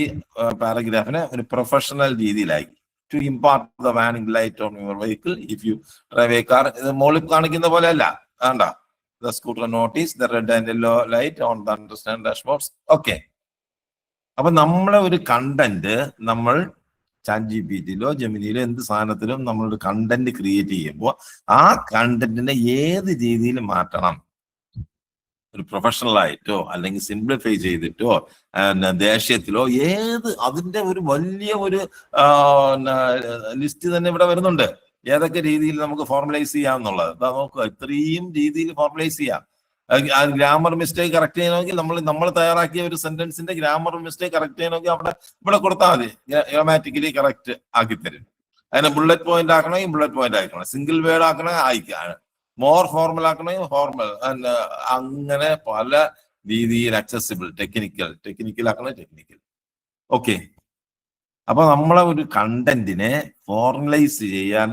പാരഗ്രാഫിനെ ഒരു പ്രൊഫഷണൽ രീതിയിലാക്കി. To impart the warning light on your vehicle if you drive a car. ഇത് മോളിൽ കാണിക്കുന്ന പോലെ അല്ല, വേണ്ട. The scooter notice the red and yellow light on the understand dashboards. Okay. അപ്പൊ നമ്മളെ ഒരു കണ്ടന്റ് നമ്മൾ ChatGPT-യിലോ ജെമിനിയിലോ എന്ത് സാധനത്തിലും നമ്മളൊരു കണ്ടന്റ് ക്രിയേറ്റ് ചെയ്യുമ്പോൾ ആ കണ്ടന്റിനെ ഏത് രീതിയിൽ മാറ്റണം, ഒരു പ്രൊഫഷണൽ ആയിട്ടോ അല്ലെങ്കിൽ സിംപ്ലിഫൈ ചെയ്തിട്ടോ ദേഷ്യത്തിലോ, ഏത് അതിന്റെ ഒരു വലിയ ഒരു ലിസ്റ്റ് തന്നെ ഇവിടെ വരുന്നുണ്ട്. ഏതൊക്കെ രീതിയിൽ നമുക്ക് ഫോർമുലൈസ് ചെയ്യാം എന്നുള്ളത്. അതാ നോക്കുക, ഇത്രയും രീതിയിൽ ഫോർമുലൈസ് ചെയ്യാം. ഗ്രാമർ മിസ്റ്റേക്ക് കറക്റ്റ് ചെയ്യണമെങ്കിൽ നമ്മൾ തയ്യാറാക്കിയ ഒരു സെന്റൻസിന്റെ ഗ്രാമർ മിസ്റ്റേക്ക് കറക്റ്റ് ചെയ്യണമെങ്കിൽ ഇവിടെ കൊടുത്താൽ മതി, ഗ്രാമാറ്റിക്കലി കറക്റ്റ് ആക്കി തരും. അതിനെ ബുള്ളറ്റ് പോയിന്റ് ആക്കണമെങ്കിൽ ബുള്ളറ്റ് പോയിന്റ് ആക്കണം, സിംഗിൾ വേർഡ് ആക്കണമെങ്കിൽ ആയിക്കാണ്, മോർ ഫോർമൽ ആക്കണമെങ്കിൽ ഫോർമൽ, അങ്ങനെ പല രീതിയിൽ അക്സസിബിൾ, ടെക്നിക്കൽ ആക്കണേ ടെക്നിക്കൽ. ഓക്കെ. അപ്പൊ നമ്മളെ ഒരു കണ്ടന്റിനെ ഫോർമുലൈസ് ചെയ്യാൻ,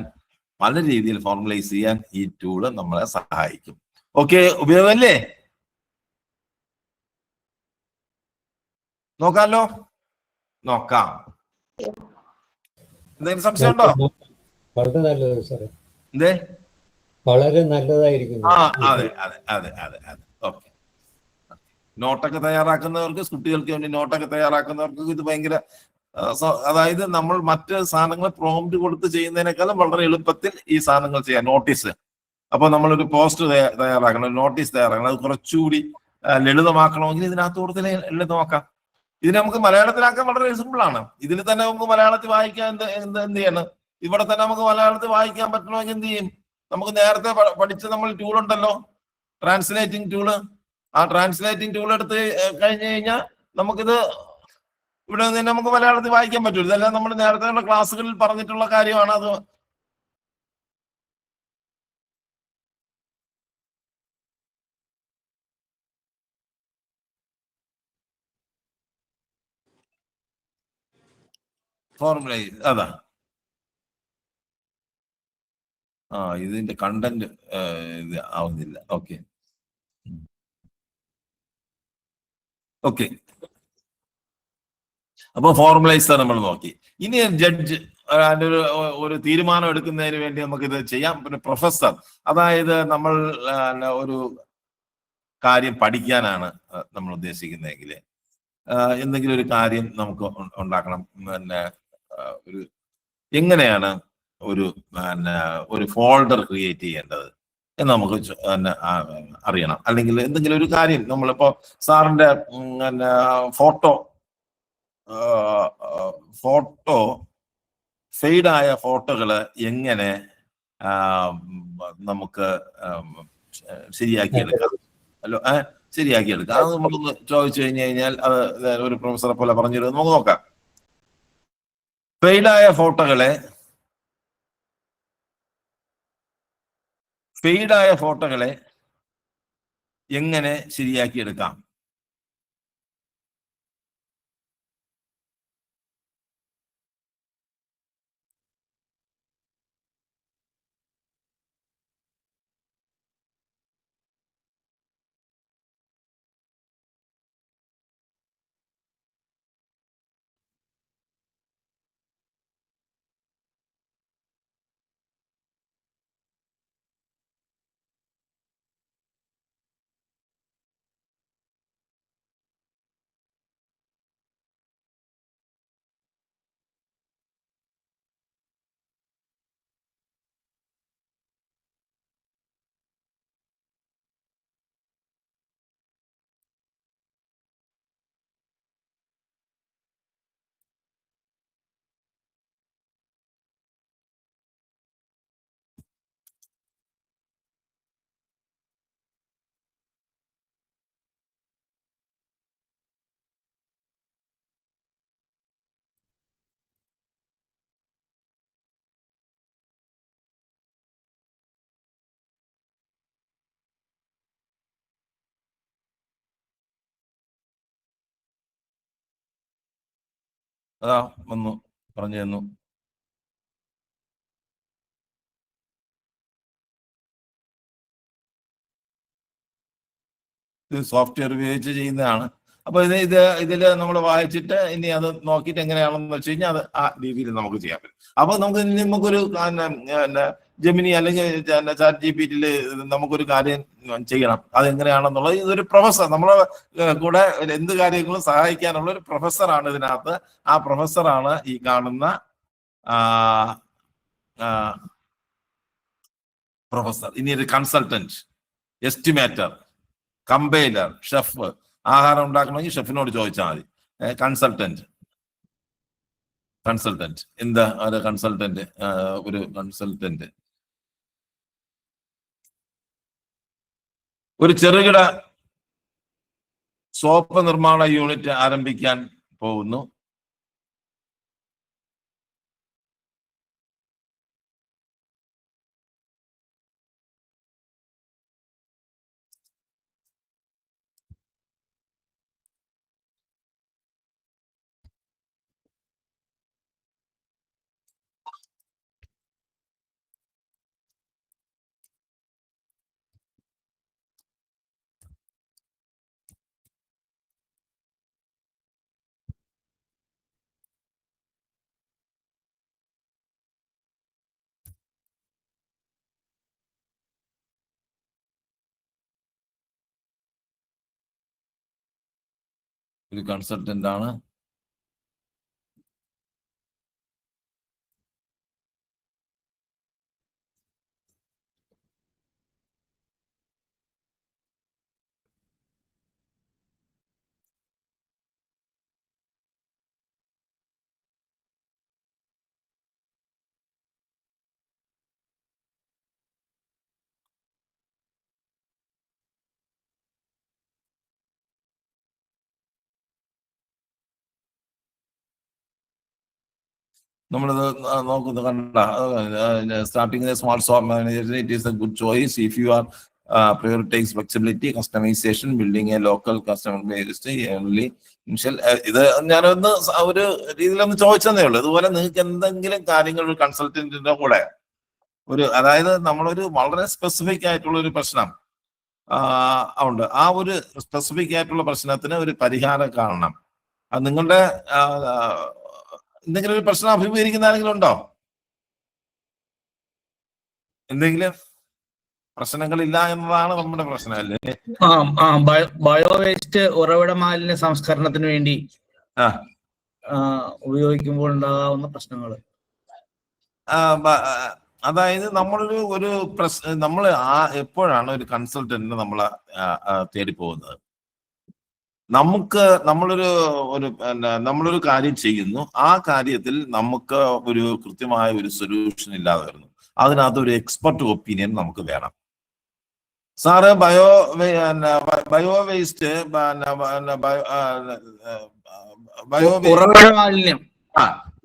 പല രീതിയിൽ ഫോർമുലൈസ് ചെയ്യാൻ ഈ ടൂള് നമ്മളെ സഹായിക്കും. ഓക്കെ, ഉപയോഗമല്ലേ? നോക്കാമല്ലോ, നോക്കാം. എന്തെങ്കിലും സംശയം ഉണ്ടോ? വളരെ നല്ലത് സാറേ. എന്തേ? വളരെ നല്ലതായിരിക്കും. അതെ അതെ അതെ അതെ അതെ. ഓക്കെ. നോട്ടൊക്കെ തയ്യാറാക്കുന്നവർക്ക്, കുട്ടികൾക്ക് വേണ്ടി നോട്ടൊക്കെ തയ്യാറാക്കുന്നവർക്ക് ഇത് ഭയങ്കര, അതായത് നമ്മൾ മറ്റ് സാധനങ്ങൾ പ്രോംപ്റ്റ് കൊടുത്ത് ചെയ്യുന്നതിനേക്കാളും വളരെ എളുപ്പത്തിൽ ഈ സാധനങ്ങൾ ചെയ്യാം. നോട്ടീസ്, അപ്പൊ നമ്മളൊരു പോസ്റ്റ് തയ്യാറാക്കണം, നോട്ടീസ് തയ്യാറാക്കണം, അത് കുറച്ചുകൂടി ലളിതമാക്കണമെങ്കിൽ ഇതിനകത്ത് കൂടുതൽ ലളിതമാക്കാം. ഇതിനെ നമുക്ക് മലയാളത്തിലാക്കാൻ വളരെ സിമ്പിൾ ആണ്. ഇതിൽ തന്നെ നമുക്ക് മലയാളത്തിൽ വായിക്കാൻ എന്ത് ചെയ്യണം, ഇവിടെ തന്നെ നമുക്ക് മലയാളത്തിൽ വായിക്കാൻ പറ്റണമെങ്കിൽ എന്ത് ചെയ്യും? നമുക്ക് നേരത്തെ പഠിച്ച നമ്മൾ ടൂൾ ഉണ്ടല്ലോ, ട്രാൻസ്ലേറ്റിംഗ് ടൂള്. ആ ട്രാൻസ്ലേറ്റിംഗ് ടൂൾ എടുത്ത് കഴിഞ്ഞു കഴിഞ്ഞാൽ നമുക്കിത് ഇവിടെ നിന്ന് നമുക്ക് മലയാളത്തിൽ വായിക്കാൻ പറ്റും. ഇതെല്ലാം നമ്മൾ നേരത്തെ ക്ലാസ്സുകളിൽ പറഞ്ഞിട്ടുള്ള കാര്യമാണ്. അത് ഫോർമുലൈസ്, അതാ. ഇതിന്റെ കണ്ടന്റ് ഇത് ആവുന്നില്ല. Okay okay. അപ്പൊ ഫോർമുലൈസ് നമ്മൾ നോക്കി. ഇനി ജഡ്ജ് അതിന്റെ ഒരു തീരുമാനം എടുക്കുന്നതിന് വേണ്ടി നമുക്ക് ഇത് ചെയ്യാം. പിന്നെ പ്രൊഫസർ, അതായത് നമ്മൾ ഒരു കാര്യം പഠിക്കാനാണ് നമ്മൾ ഉദ്ദേശിക്കുന്നതെങ്കിൽ, എന്തെങ്കിലും ഒരു കാര്യം നമുക്ക് ഉണ്ടാക്കണം. പിന്നെ ഒരു എങ്ങനെയാണ് ഒരു ഫോൾഡർ ക്രിയേറ്റ് ചെയ്യേണ്ടത് എന്ന് നമുക്ക് അറിയണം. അല്ലെങ്കിൽ എന്തെങ്കിലും ഒരു കാര്യം നമ്മളിപ്പോ സാറിന്റെ ഫോട്ടോ ഫെയ്ഡായ ഫോട്ടോകള് എങ്ങനെ നമുക്ക് ശരിയാക്കിയെടുക്കാം, ശരിയാക്കിയെടുക്കാം. അത് നമുക്കൊന്ന് ചോദിച്ചു കഴിഞ്ഞാൽ അത് ഒരു പ്രൊഫസറെ പോലെ പറഞ്ഞു തരുന്നത് നമുക്ക് നോക്കാം. ഫെയ്ഡായ ഫോട്ടോകളെ എങ്ങനെ ശരിയാക്കിയെടുക്കാം? അതാ വന്നു, പറഞ്ഞു തന്നു. ഇത് സോഫ്റ്റ്വെയർ ഉപയോഗിച്ച് ചെയ്യുന്നതാണ്. അപ്പൊ ഇതിൽ നമ്മൾ വായിച്ചിട്ട് ഇനി അത് നോക്കിയിട്ട് എങ്ങനെയാണെന്ന് വെച്ച് കഴിഞ്ഞാൽ അത് ആ രീതിയിൽ നമുക്ക് ചെയ്യാൻ പറ്റും. അപ്പൊ നമുക്കൊരു ജെമിനി അല്ലെങ്കിൽ ചാറ്റ് GPT-യിൽ നമുക്കൊരു കാര്യം ചെയ്യണം, അതെങ്ങനെയാണെന്നുള്ളത് ഇതൊരു പ്രൊഫസർ നമ്മളെ കൂടെ എന്ത് കാര്യങ്ങളും സഹായിക്കാനുള്ള ഒരു പ്രൊഫസറാണ് ഇതിനകത്ത്. ആ പ്രൊഫസറാണ് ഈ കാണുന്ന പ്രൊഫസർ. ഇനി ഒരു കൺസൾട്ടന്റ്, എസ്റ്റിമേറ്റർ, കമ്പൈലർ, ഷെഫ്. ആഹാരം ഉണ്ടാക്കണമെങ്കിൽ ഷെഫിനോട് ചോദിച്ചാൽ മതി. കൺസൾട്ടന്റ് എന്താ ഒരു കൺസൾട്ടന്റ്? ഒരു ചെറുകിട സോപ്പ് നിർമ്മാണ യൂണിറ്റ് ആരംഭിക്കാൻ പോകുന്നു. ഒരു കൺസൾട്ടന്റ് ആണ്. നമ്മളിത് നോക്കുന്നത് കണ്ട starting small shop manager it is A good choice if you are prioritize flexibility, customization, building a local customer base only. ഇത് ഞാനൊന്ന് ഒരു രീതിയിലൊന്ന് ചോദിച്ചതേ ഉള്ളൂ. ഇതുപോലെ നിങ്ങൾക്ക് എന്തെങ്കിലും കാര്യങ്ങൾ ഒരു കൺസൾട്ടന്റിന്റെ കൂടെ അതായത് നമ്മളൊരു വളരെ സ്പെസിഫിക് ആയിട്ടുള്ള ഒരു പ്രശ്നം ഉണ്ട്. ആ ഒരു സ്പെസിഫിക് ആയിട്ടുള്ള പ്രശ്നത്തിന് ഒരു പരിഹാരം കാണണം. അത് നിങ്ങളുടെ എന്തെങ്കിലും ഒരു പ്രശ്നം അഭിമുഖീകരിക്കുന്ന ആരെങ്കിലും ഉണ്ടോ? എന്തെങ്കിലും പ്രശ്നങ്ങളില്ല എന്നതാണ് നമ്മുടെ പ്രശ്നം അല്ലേ? ബയോ വേസ്റ്റ് ഉറവിട മാലിന്യ സംസ്കരണത്തിന് വേണ്ടി ഉപയോഗിക്കുമ്പോൾ ഉണ്ടാകാവുന്ന പ്രശ്നങ്ങൾ. അതായത് നമ്മൾ എപ്പോഴാണ് ഒരു കൺസൾട്ടന്റിനെ നമ്മൾ തേടി പോകുന്നത്? നമ്മളൊരു കാര്യം ചെയ്യുന്നു, ആ കാര്യത്തിൽ നമുക്ക് ഒരു കൃത്യമായ ഒരു സൊല്യൂഷൻ ഇല്ലാതെ വരുന്നു. അതിനകത്ത് ഒരു എക്സ്പെർട്ട് ഒപ്പീനിയൻ നമുക്ക് വേണം. സാറ് ബയോ വേസ്റ്റ്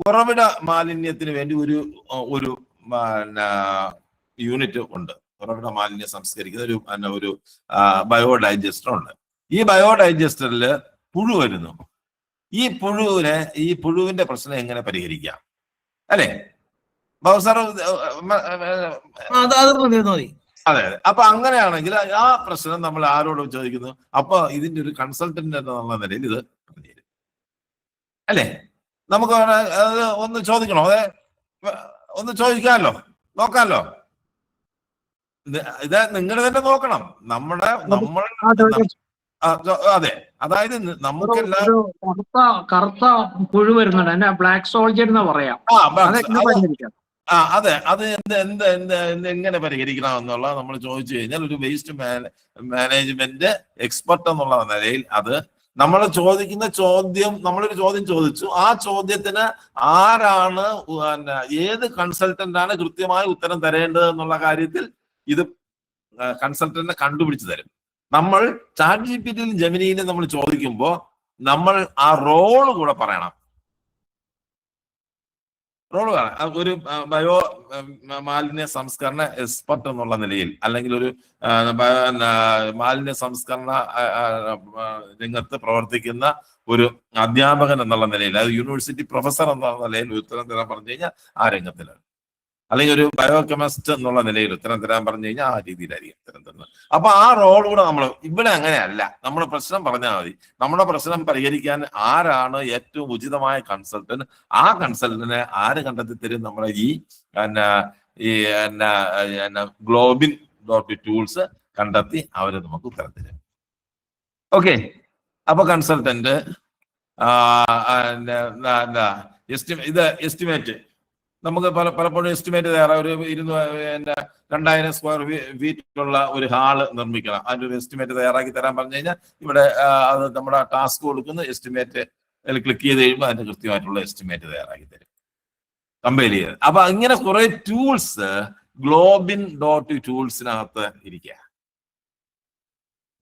ഉറവിട മാലിന്യത്തിന് വേണ്ടി ഒരു യൂണിറ്റ് ഉണ്ട്. ഉറവിട മാലിന്യം സംസ്കരിക്കുന്ന ഒരു ബയോഡൈജസ്റ്റർ ഉണ്ട്. ഈ ബയോഡൈജസ്റ്ററിൽ പുഴു വരുന്നു. ഈ പുഴുവിന്റെ പ്രശ്നം എങ്ങനെ പരിഹരിക്കാം അല്ലെ ബാബു സാർ? അതെ. അപ്പൊ അങ്ങനെയാണെങ്കിൽ ആ പ്രശ്നം നമ്മൾ ആരോട് ചോദിക്കുന്നു? അപ്പൊ ഇതിന്റെ ഒരു കൺസൾട്ടന്റ് എന്നുള്ള നിലയിൽ ഇത് പറഞ്ഞുതരും അല്ലേ? നമുക്ക് അത് ഒന്ന് ചോദിക്കണോ? അതെ, ഒന്ന് ചോദിക്കാമല്ലോ, നോക്കാമല്ലോ. ഇത് നിങ്ങൾ തന്നെ നോക്കണം. അതെ, അതായത് നമുക്കെല്ലാം കറുത്ത പുഴു വരുന്നുണ്ട്, ബ്ലാക്ക് സോൾജർ എന്ന് പറയാം. അതെ, അത് എങ്ങനെ പരിഹരിക്കണം എന്നുള്ളത് നമ്മൾ ചോദിച്ചു കഴിഞ്ഞാൽ ഒരു വേസ്റ്റ് മാനേജ്മെന്റ് എക്സ്പെർട്ട് എന്നുള്ള നിലയിൽ അത് നമ്മൾ ചോദിക്കുന്ന ചോദ്യം, നമ്മളൊരു ചോദ്യം ചോദിച്ചു, ആ ചോദ്യത്തിന് ആരാണ് ഏത് കൺസൾട്ടന്റ് ആണ് കൃത്യമായി ഉത്തരം തരേണ്ടത് എന്നുള്ള കാര്യത്തിൽ ഇത് കൺസൾട്ടന്റിനെ കണ്ടുപിടിച്ച് തരും. നമ്മൾ ചാറ്റ് ജിപിടിയിലും ജെമിനിയിലും നമ്മൾ ചോദിക്കുമ്പോൾ നമ്മൾ ആ റോള് കൂടെ പറയണം. ഒരു ബയോ മാലിന്യ സംസ്കരണ എക്സ്പെർട്ട് എന്നുള്ള നിലയിൽ, അല്ലെങ്കിൽ ഒരു മാലിന്യ സംസ്കരണ രംഗത്ത് പ്രവർത്തിക്കുന്ന ഒരു അധ്യാപകൻ എന്നുള്ള നിലയിൽ, അത് യൂണിവേഴ്സിറ്റി പ്രൊഫസർ എന്നുള്ള നിലയിൽ ഉത്തരം തരാൻ പറഞ്ഞു കഴിഞ്ഞാൽ ആ രംഗത്തിലാണ്. അല്ലെങ്കിൽ ഒരു ബയോകെമിസ്റ്റ് എന്നുള്ള നിലയിൽ ഉത്തരം തരാൻ പറഞ്ഞു കഴിഞ്ഞാൽ ആ രീതിയിലായിരിക്കും ഉത്തരം തരുന്നത്. അപ്പൊ ആ റോൾ കൂടെ നമ്മൾ ഇവിടെ അങ്ങനെയല്ല. നമ്മുടെ പ്രശ്നം പറഞ്ഞാൽ മതി. നമ്മുടെ പ്രശ്നം പരിഹരിക്കാൻ ആരാണ് ഏറ്റവും ഉചിതമായ കൺസൾട്ടന്റ്, ആ കൺസൾട്ടന്റിനെ ആര് കണ്ടെത്തി തരും? നമ്മളെ ഈ ഗ്ലോബിൻ ടൂൾസ് കണ്ടെത്തി അവര് നമുക്ക് ഉത്തരം തരും. ഓക്കെ, അപ്പൊ കൺസൾട്ടന്റ് ഇത് എസ്റ്റിമേറ്റ് നമുക്ക് പലപ്പോഴും എസ്റ്റിമേറ്റ് തയ്യാറാ ഒരു 2000 സ്ക്വയർ ഫീറ്റുള്ള ഒരു ഹാള് നിർമ്മിക്കണം. അതിന്റെ ഒരു എസ്റ്റിമേറ്റ് തയ്യാറാക്കി തരാൻ പറഞ്ഞു കഴിഞ്ഞാൽ ഇവിടെ അത് നമ്മുടെ ടാസ്ക് കൊടുക്കുന്ന എസ്റ്റിമേറ്റ് ക്ലിക്ക് ചെയ്ത് കഴിയുമ്പോൾ അതിന്റെ കൃത്യമായിട്ടുള്ള എസ്റ്റിമേറ്റ് തയ്യാറാക്കി തരും, കമ്പയർ ചെയ്ത്. അപ്പൊ ഇങ്ങനെ കുറെ ടൂൾസ് ഗ്ലോബിൻ ടൂൾസിനകത്ത് ഇരിക്കുക.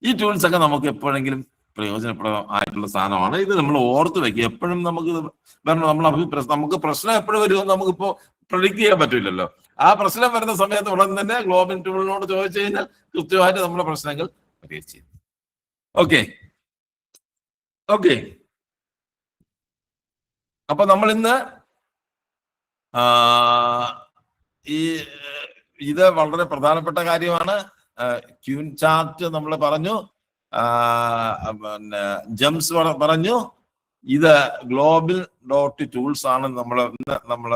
ഈ ടൂൾസ് ഒക്കെ നമുക്ക് എപ്പോഴെങ്കിലും പ്രയോജനപ്രദമായിട്ടുള്ള സാധനമാണ്. ഇത് നമ്മൾ ഓർത്ത് വെക്കുക. എപ്പോഴും നമുക്ക് നമുക്ക് പ്രശ്നം എപ്പോഴും വരുമോ നമുക്കിപ്പോ പ്രഡിക്ട് ചെയ്യാൻ പറ്റില്ലല്ലോ. ആ പ്രശ്നം വരുന്ന സമയത്ത് ഉടൻ തന്നെ ഗ്ലോബിൻ ടൂളിനോട് ചോദിച്ചു കഴിഞ്ഞാൽ കൃത്യമായിട്ട് നമ്മുടെ പ്രശ്നങ്ങൾ പരിഹരിച്ചു. ഓക്കെ ഓക്കെ അപ്പൊ നമ്മൾ ഇന്ന് ഇത് വളരെ പ്രധാനപ്പെട്ട കാര്യമാണ്. ക്യൂൻ ചാർട്ട് നമ്മൾ പറഞ്ഞു, പിന്നെ ജംസ് പറഞ്ഞു. ഇത് ഗ്ലോബൽ ടൂൾസ് ആണ് നമ്മൾ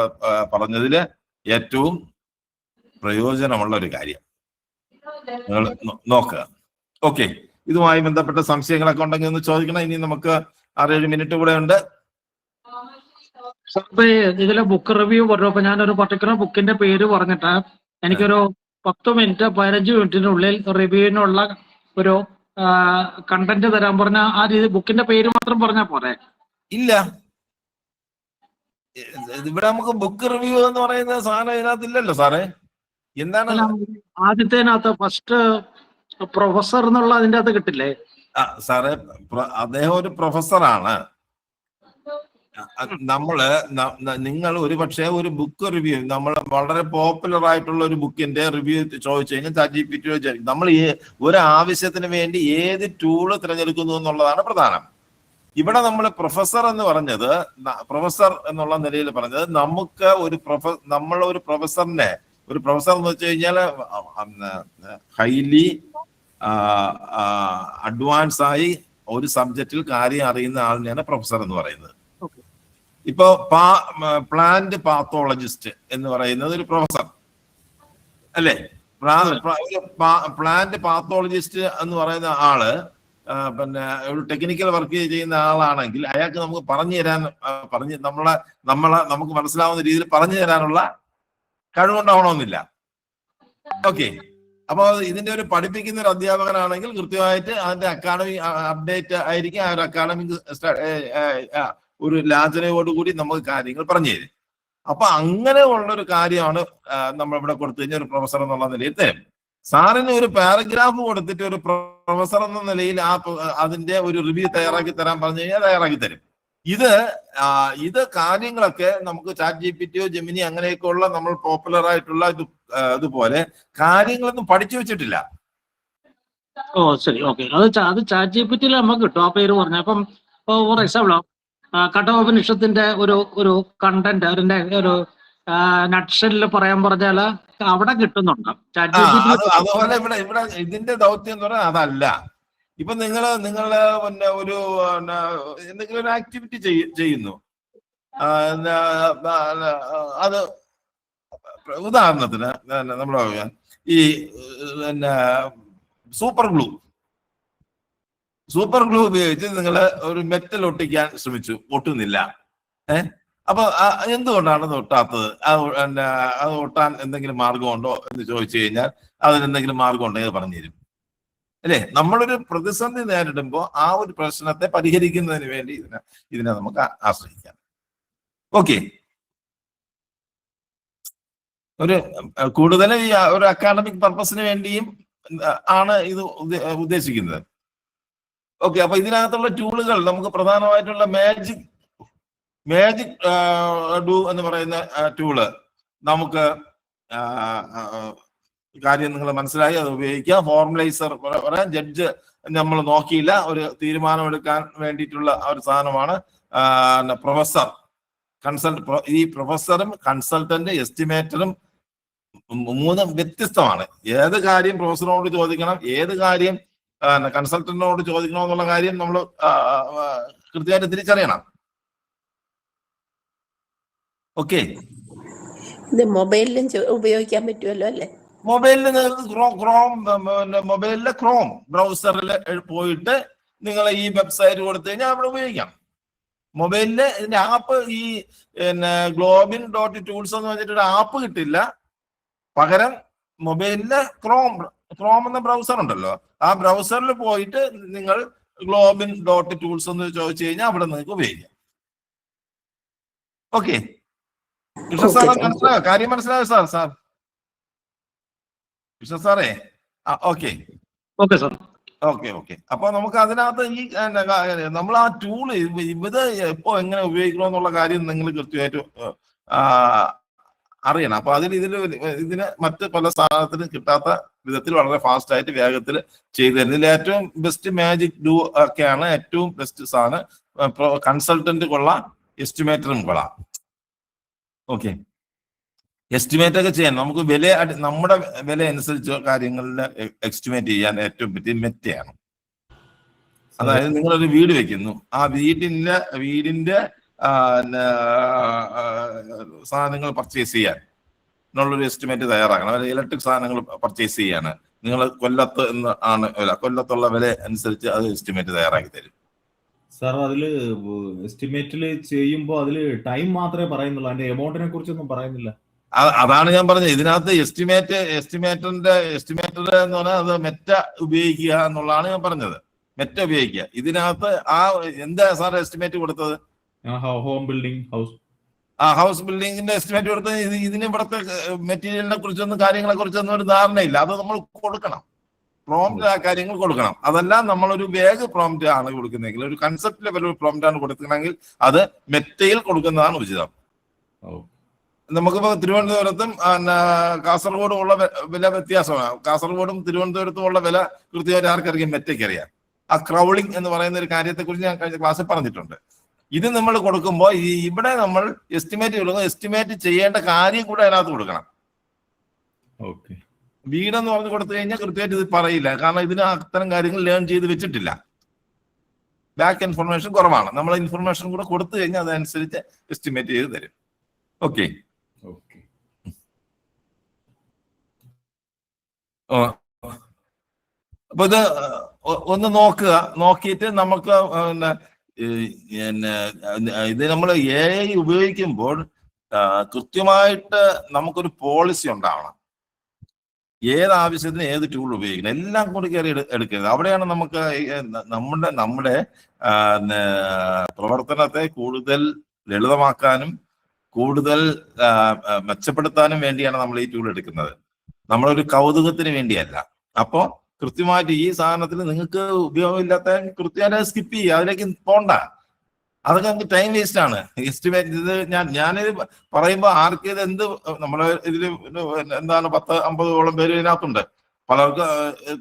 പറഞ്ഞതില് ഏറ്റവും പ്രയോജനമുള്ള ഒരു കാര്യം. നിങ്ങൾ നോക്കുക. ഓക്കെ, ഇതുമായി ബന്ധപ്പെട്ട സംശയങ്ങളൊക്കെ ഉണ്ടെങ്കിൽ ഒന്ന് ചോദിക്കണം. ഇനി നമുക്ക് 6-7 മിനിറ്റ് കൂടെ ഉണ്ട്. ഇതിലെ ബുക്ക് റിവ്യൂ പറഞ്ഞു. അപ്പൊ ഞാനൊരു പർട്ടിക്കുലർ ബുക്കിന്റെ പേര് പറഞ്ഞിട്ട് എനിക്കൊരു 10 മിനിറ്റ് 15 മിനിറ്റിനുള്ളിൽ റിവ്യൂവിനുള്ള ഒരു കണ്ടന്റ് തരാൻ പറഞ്ഞ ആ രീതി ബുക്കിന്റെ പേര് മാത്രം പറഞ്ഞാൽ പോരെ? ഇല്ല, ഇവിടെ നമുക്ക് ബുക്ക് റിവ്യൂ എന്ന് പറയുന്ന സാധനം ഇതിനകത്ത് ഇല്ലല്ലോ സാറേ. എന്താണ് ആദ്യത്തേനകത്ത് ഫസ്റ്റ് പ്രൊഫസർ എന്നുള്ള അതിന്റെ അകത്ത് കിട്ടില്ലേ? സാറേ, അദ്ദേഹം ഒരു പ്രൊഫസറാണ്. നിങ്ങൾ ഒരു പക്ഷേ ഒരു ബുക്ക് റിവ്യൂ, നമ്മൾ വളരെ പോപ്പുലർ ആയിട്ടുള്ള ഒരു ബുക്കിന്റെ റിവ്യൂ ചോദിച്ചു കഴിഞ്ഞാൽ ChatGPT നമ്മൾ ഒരു ആവശ്യത്തിന് വേണ്ടി ഏത് ടൂള് തിരഞ്ഞെടുക്കുന്നു എന്നുള്ളതാണ് പ്രധാനം. ഇവിടെ നമ്മൾ പ്രൊഫസർ എന്ന് പറഞ്ഞത്, പ്രൊഫസർ എന്നുള്ള നിലയിൽ പറഞ്ഞത്, നമുക്ക് നമ്മൾ ഒരു പ്രൊഫസർ എന്ന് വെച്ച് കഴിഞ്ഞാൽ ഹൈലി അഡ്വാൻസ് ആയി ഒരു സബ്ജക്റ്റിൽ കാര്യം അറിയുന്ന ആളിനെയാണ് പ്രൊഫസർ എന്ന് പറയുന്നത്. ഇപ്പോ പ്ലാന്റ് പാത്തോളജിസ്റ്റ് എന്ന് പറയുന്നത് ഒരു പ്രൊഫസർ അല്ലേ? പ്ലാന്റ് പാത്തോളജിസ്റ്റ് എന്ന് പറയുന്ന ആള് പിന്നെ ഒരു ടെക്നിക്കൽ വർക്ക് ചെയ്യുന്ന ആളാണെങ്കിൽ അയാൾക്ക് നമുക്ക് പറഞ്ഞു തരാൻ നമുക്ക് മനസ്സിലാവുന്ന രീതിയിൽ പറഞ്ഞു തരാനുള്ള കഴിവുണ്ടാവണമെന്നില്ല. ഓക്കെ, അപ്പൊ ഇതിന്റെ ഒരു പഠിപ്പിക്കുന്ന ഒരു അധ്യാപകനാണെങ്കിൽ കൃത്യമായിട്ട് അതിന്റെ അക്കാഡമിക് അപ്ഡേറ്റ് ആയിരിക്കും. ആ ഒരു അക്കാഡമിക് ഒരു ലാഞ്ചനയോടുകൂടി നമുക്ക് കാര്യങ്ങൾ പറഞ്ഞു തരും. അപ്പൊ അങ്ങനെ ഉള്ളൊരു കാര്യമാണ് നമ്മൾ ഇവിടെ കൊടുത്തു കഴിഞ്ഞാൽ ഒരു പ്രൊഫസർ എന്നുള്ള നിലയിൽ തരും. സാറിന് ഒരു പാരഗ്രാഫ് കൊടുത്തിട്ട് ഒരു പ്രൊഫസർ എന്ന നിലയിൽ അതിന്റെ ഒരു റിവ്യൂ തയ്യാറാക്കി തരാൻ പറഞ്ഞു കഴിഞ്ഞാൽ തയ്യാറാക്കി തരും. ഇത് കാര്യങ്ങളൊക്കെ നമുക്ക് ChatGPT ജെമിനി അങ്ങനെയൊക്കെ ഉള്ള നമ്മൾ പോപ്പുലർ ആയിട്ടുള്ള ഇതുപോലെ കാര്യങ്ങളൊന്നും പഠിച്ചു വെച്ചിട്ടില്ല. ഓ ശരി, ഓക്കെ. അത് ChatGPT നമുക്ക് കിട്ടും ആ പേര് പറഞ്ഞു. അപ്പം ഫോർ എക്സാമ്പിൾ കഠോപനിഷത്തിന്റെ ഒരു കണ്ടന്റ് അതിന്റെ ഒരു നട്ട്ഷെല്ലിൽ പറയാൻ പറഞ്ഞാൽ അവിടെ കിട്ടുന്നുണ്ട്. അതുപോലെ ഇവിടെ ഇതിന്റെ ദൗത്യം എന്ന് പറഞ്ഞാൽ അതല്ല. ഇപ്പൊ നിങ്ങള് പിന്നെ ഒരു എന്തെങ്കിലും ഒരു ആക്ടിവിറ്റി ചെയ്യുന്നു. അത് ഉദാഹരണത്തിന് നമ്മുടെ ഈ പിന്നെ സൂപ്പർ ഗ്ലൂ ഉപയോഗിച്ച് നിങ്ങൾ ഒരു മെറ്റൽ ഒട്ടിക്കാൻ ശ്രമിച്ചു, ഒട്ടുന്നില്ല. അപ്പൊ എന്തുകൊണ്ടാണ് അത് ഒട്ടാത്തത്? അത് ഒട്ടാൻ എന്തെങ്കിലും മാർഗമുണ്ടോ എന്ന് ചോദിച്ചു കഴിഞ്ഞാൽ അതിനെന്തെങ്കിലും മാർഗം ഉണ്ടെങ്കിൽ പറഞ്ഞു തരും അല്ലേ? നമ്മളൊരു പ്രതിസന്ധി നേരിടുമ്പോൾ ആ ഒരു പ്രശ്നത്തെ പരിഹരിക്കുന്നതിന് വേണ്ടി ഇതിനെ നമുക്ക് ആശ്രയിക്കാം. ഓക്കെ, കൂടുതലും ഈ ഒരു അക്കാഡമിക് പർപ്പസിന് വേണ്ടിയും ആണ് ഇത് ഉദ്ദേശിക്കുന്നത്. ഓക്കെ, അപ്പൊ ഇതിനകത്തുള്ള ടൂളുകൾ നമുക്ക് പ്രധാനമായിട്ടുള്ള മാജിക് ഡു എന്ന് പറയുന്ന ടൂള് നമുക്ക് കാര്യം നിങ്ങൾ മനസ്സിലായി, അത് ഉപയോഗിക്കാം. ഫോർമുലൈസർ പറയാൻ ജഡ്ജ് നമ്മൾ നോക്കിയില്ല, ഒരു തീരുമാനമെടുക്കാൻ വേണ്ടിയിട്ടുള്ള ഒരു സാധനമാണ് പ്രൊഫസർ. ഈ പ്രൊഫസറും കൺസൾട്ടന്റ് എസ്റ്റിമേറ്ററും മൂന്നും വ്യത്യസ്തമാണ്. ഏത് കാര്യം പ്രൊഫസറിനോട് ചോദിക്കണം, ഏത് കാര്യം കൺസൾട്ടന്റിനോട് ചോദിക്കണം എന്നുള്ള കാര്യം നമ്മൾ കൃത്യമായിട്ട് തിരിച്ചറിയണം. ഓക്കെ, ഇത് മൊബൈലിലും ഉപയോഗിക്കാൻ പറ്റുമല്ലോ അല്ലേ? മൊബൈലിൽ മൊബൈലിലെ ക്രോം ബ്രൗസറിൽ പോയിട്ട് നിങ്ങൾ ഈ വെബ്സൈറ്റ് കൊടുത്തു കഴിഞ്ഞാൽ അവിടെ ഉപയോഗിക്കാം. മൊബൈലില് ഇതിന്റെ ആപ്പ് ഈ globin.tools എന്ന് വെച്ചിട്ടൊരു ആപ്പ് കിട്ടില്ല. പകരം മൊബൈലിലെ ക്രോം എന്ന ബ്രൗസർ ഉണ്ടല്ലോ, ആ ബ്രൗസറിൽ പോയിട്ട് നിങ്ങൾ globin.tools എന്ന് ചോദിച്ചു കഴിഞ്ഞാൽ അവിടെ നിങ്ങൾക്ക് ഉപയോഗിക്കാം. ഓക്കെ, കൃഷ്ണ സാർ മനസ്സിലായോ? കാര്യം മനസ്സിലായോ സാർ? കൃഷ്ണ സാറേ, ഓക്കെ സാർ. ഓക്കെ. അപ്പൊ നമുക്ക് അതിനകത്ത് ഈ നമ്മൾ ആ ടൂള് ഇത് എപ്പോ എങ്ങനെ ഉപയോഗിക്കണം എന്നുള്ള കാര്യം നിങ്ങൾ കൃത്യമായിട്ട് അറിയണം. അപ്പൊ ഇതിന് മറ്റ് പല സാധനത്തിനും കിട്ടാത്ത വിധത്തിൽ വളരെ ഫാസ്റ്റ് ആയിട്ട് വേഗത്തിൽ ചെയ്തു തരുന്നത്. ഇതിൽ ഏറ്റവും ബെസ്റ്റ് മാജിക് ഡൂ ഒക്കെയാണ് ഏറ്റവും ബെസ്റ്റ് സാധനം. കൺസൾട്ടന്റ് കൊള്ളാം, എസ്റ്റിമേറ്ററും കൊള്ളാം. ഓക്കെ, എസ്റ്റിമേറ്റ് ഒക്കെ ചെയ്യാൻ നമുക്ക് നമ്മുടെ വില അനുസരിച്ച് കാര്യങ്ങളിൽ എസ്റ്റിമേറ്റ് ചെയ്യാൻ ഏറ്റവും പറ്റിയ മെറ്റയാണ്. അതായത് നിങ്ങളൊരു വീട് വെക്കുന്നു, ആ വീടിന്റെ സാധനങ്ങൾ പർച്ചേസ് ചെയ്യാൻ എന്നുള്ളൊരു എസ്റ്റിമേറ്റ് തയ്യാറാക്കണം. അതായത് ഇലക്ട്രിക് സാധനങ്ങൾ പർച്ചേസ് ചെയ്യാണ് നിങ്ങൾ കൊല്ലത്ത് കൊല്ലത്തുള്ള വില അനുസരിച്ച് അത് എസ്റ്റിമേറ്റ് തയ്യാറാക്കി തരും. സാർ അതില് എസ്റ്റിമേറ്റില് ചെയ്യുമ്പോ അതില് ടൈം മാത്രമേ പറയുന്നുള്ളൂ, അതിന്റെ എമൗണ്ടിനെ കുറിച്ചൊന്നും പറയുന്നില്ല. അതാണ് ഞാൻ പറഞ്ഞത്. ഇതിനകത്ത് എസ്റ്റിമേറ്റർ എന്ന് പറഞ്ഞാൽ അത് മെറ്റ ഉപയോഗിക്കുക എന്നുള്ളതാണ് ഞാൻ പറഞ്ഞത്. മെറ്റ ഉപയോഗിക്കുക. ഇതിനകത്ത് എന്താ സാർ എസ്റ്റിമേറ്റ് കൊടുത്തത്? ഹോം ബിൽഡിംഗ് ഹൗസ് ബിൽഡിങ്ങിന്റെ എസ്റ്റിമേറ്റ് കൊടുത്തത്. ഇതിന് ഇവിടുത്തെ മെറ്റീരിയലിനെ കുറിച്ചൊന്നും കാര്യങ്ങളെ കുറിച്ചൊന്നും ഒരു ധാരണയില്ല. അത് നമ്മൾ കൊടുക്കണം, പ്രോംപ്റ്റ് ആ കാര്യങ്ങൾ കൊടുക്കണം. അതെല്ലാം നമ്മളൊരു വേഗ് പ്രോംപ്റ്റ് ആണ് കൊടുക്കുന്നതെങ്കിൽ, ഒരു കൺസെപ്റ്റ് ലെവൽ പ്രോംപ്റ്റ് ആണ് കൊടുക്കുന്നതെങ്കിൽ അത് മെറ്റയിൽ കൊടുക്കുന്നതാണ് ഉചിതം. നമുക്കിപ്പോ തിരുവനന്തപുരത്തും കാസർഗോഡും ഉള്ള വില വ്യത്യാസമാണ്. കാസർഗോഡും തിരുവനന്തപുരത്തും ഉള്ള വില കൃത്യമായിട്ട് ആർക്കറിയാം? മെറ്റയ്ക്ക് അറിയാം. ആ ക്രൗളിംഗ് എന്ന് പറയുന്ന ഒരു കാര്യത്തെ കുറിച്ച് ഞാൻ കഴിഞ്ഞ ക്ലാസ്സിൽ പറഞ്ഞിട്ടുണ്ട്. ഇത് നമ്മൾ കൊടുക്കുമ്പോൾ ഇവിടെ നമ്മൾ എസ്റ്റിമേറ്റ് ചെയ്യേണ്ട കാര്യം കൂടെ അതിനകത്ത് കൊടുക്കണം. വീടെന്ന് പറഞ്ഞ് കൊടുത്തു കഴിഞ്ഞാൽ കൃത്യമായിട്ട് ഇത് പറയില്ല, കാരണം ഇതിന് അത്തരം കാര്യങ്ങൾ ലേൺ ചെയ്ത് വെച്ചിട്ടില്ല. ബാക്ക് ഇൻഫർമേഷൻ കുറവാണ്. നമ്മൾ ഇൻഫർമേഷൻ കൂടെ കൊടുത്തു കഴിഞ്ഞാൽ അതനുസരിച്ച് എസ്റ്റിമേറ്റ് ചെയ്ത് തരും. ഓക്കെ, അപ്പൊ ഇത് ഒന്ന് നോക്കിയിട്ട് നമുക്ക് ഇത് നമ്മൾ AI ഉപയോഗിക്കുമ്പോൾ കൃത്യമായിട്ട് നമുക്കൊരു പോളിസി ഉണ്ടാവണം. ഏത് ആവശ്യത്തിന് ഏത് ടൂൾ ഉപയോഗിക്കണം, എല്ലാം കൂടി കയറി എടുക്കരുത്. അവിടെയാണ് നമുക്ക് നമ്മുടെ പ്രവർത്തനത്തെ കൂടുതൽ ലളിതമാക്കാനും കൂടുതൽ മെച്ചപ്പെടുത്താനും വേണ്ടിയാണ് നമ്മൾ ഈ ടൂൾ എടുക്കുന്നത്. നമ്മളൊരു കൗതുകത്തിന് വേണ്ടിയല്ല. അപ്പോ കൃത്യമായിട്ട് ഈ സാധനത്തിൽ നിങ്ങൾക്ക് ഉപയോഗമില്ലാത്ത കൃത്യമായിട്ട് സ്കിപ്പ് ചെയ്യുക, അതിലേക്ക് പോണ്ട. അതൊക്കെ നമുക്ക് ടൈം വേസ്റ്റ് ആണ്. എസ്റ്റിമേറ്റ് ഇത് ഞാനിത് പറയുമ്പോൾ ആർക്ക് ഇത് നമ്മളെ ഇതില് എന്താണ് 10-50ഓളം പേര് ഇതിനകത്തുണ്ട്. പലർക്ക്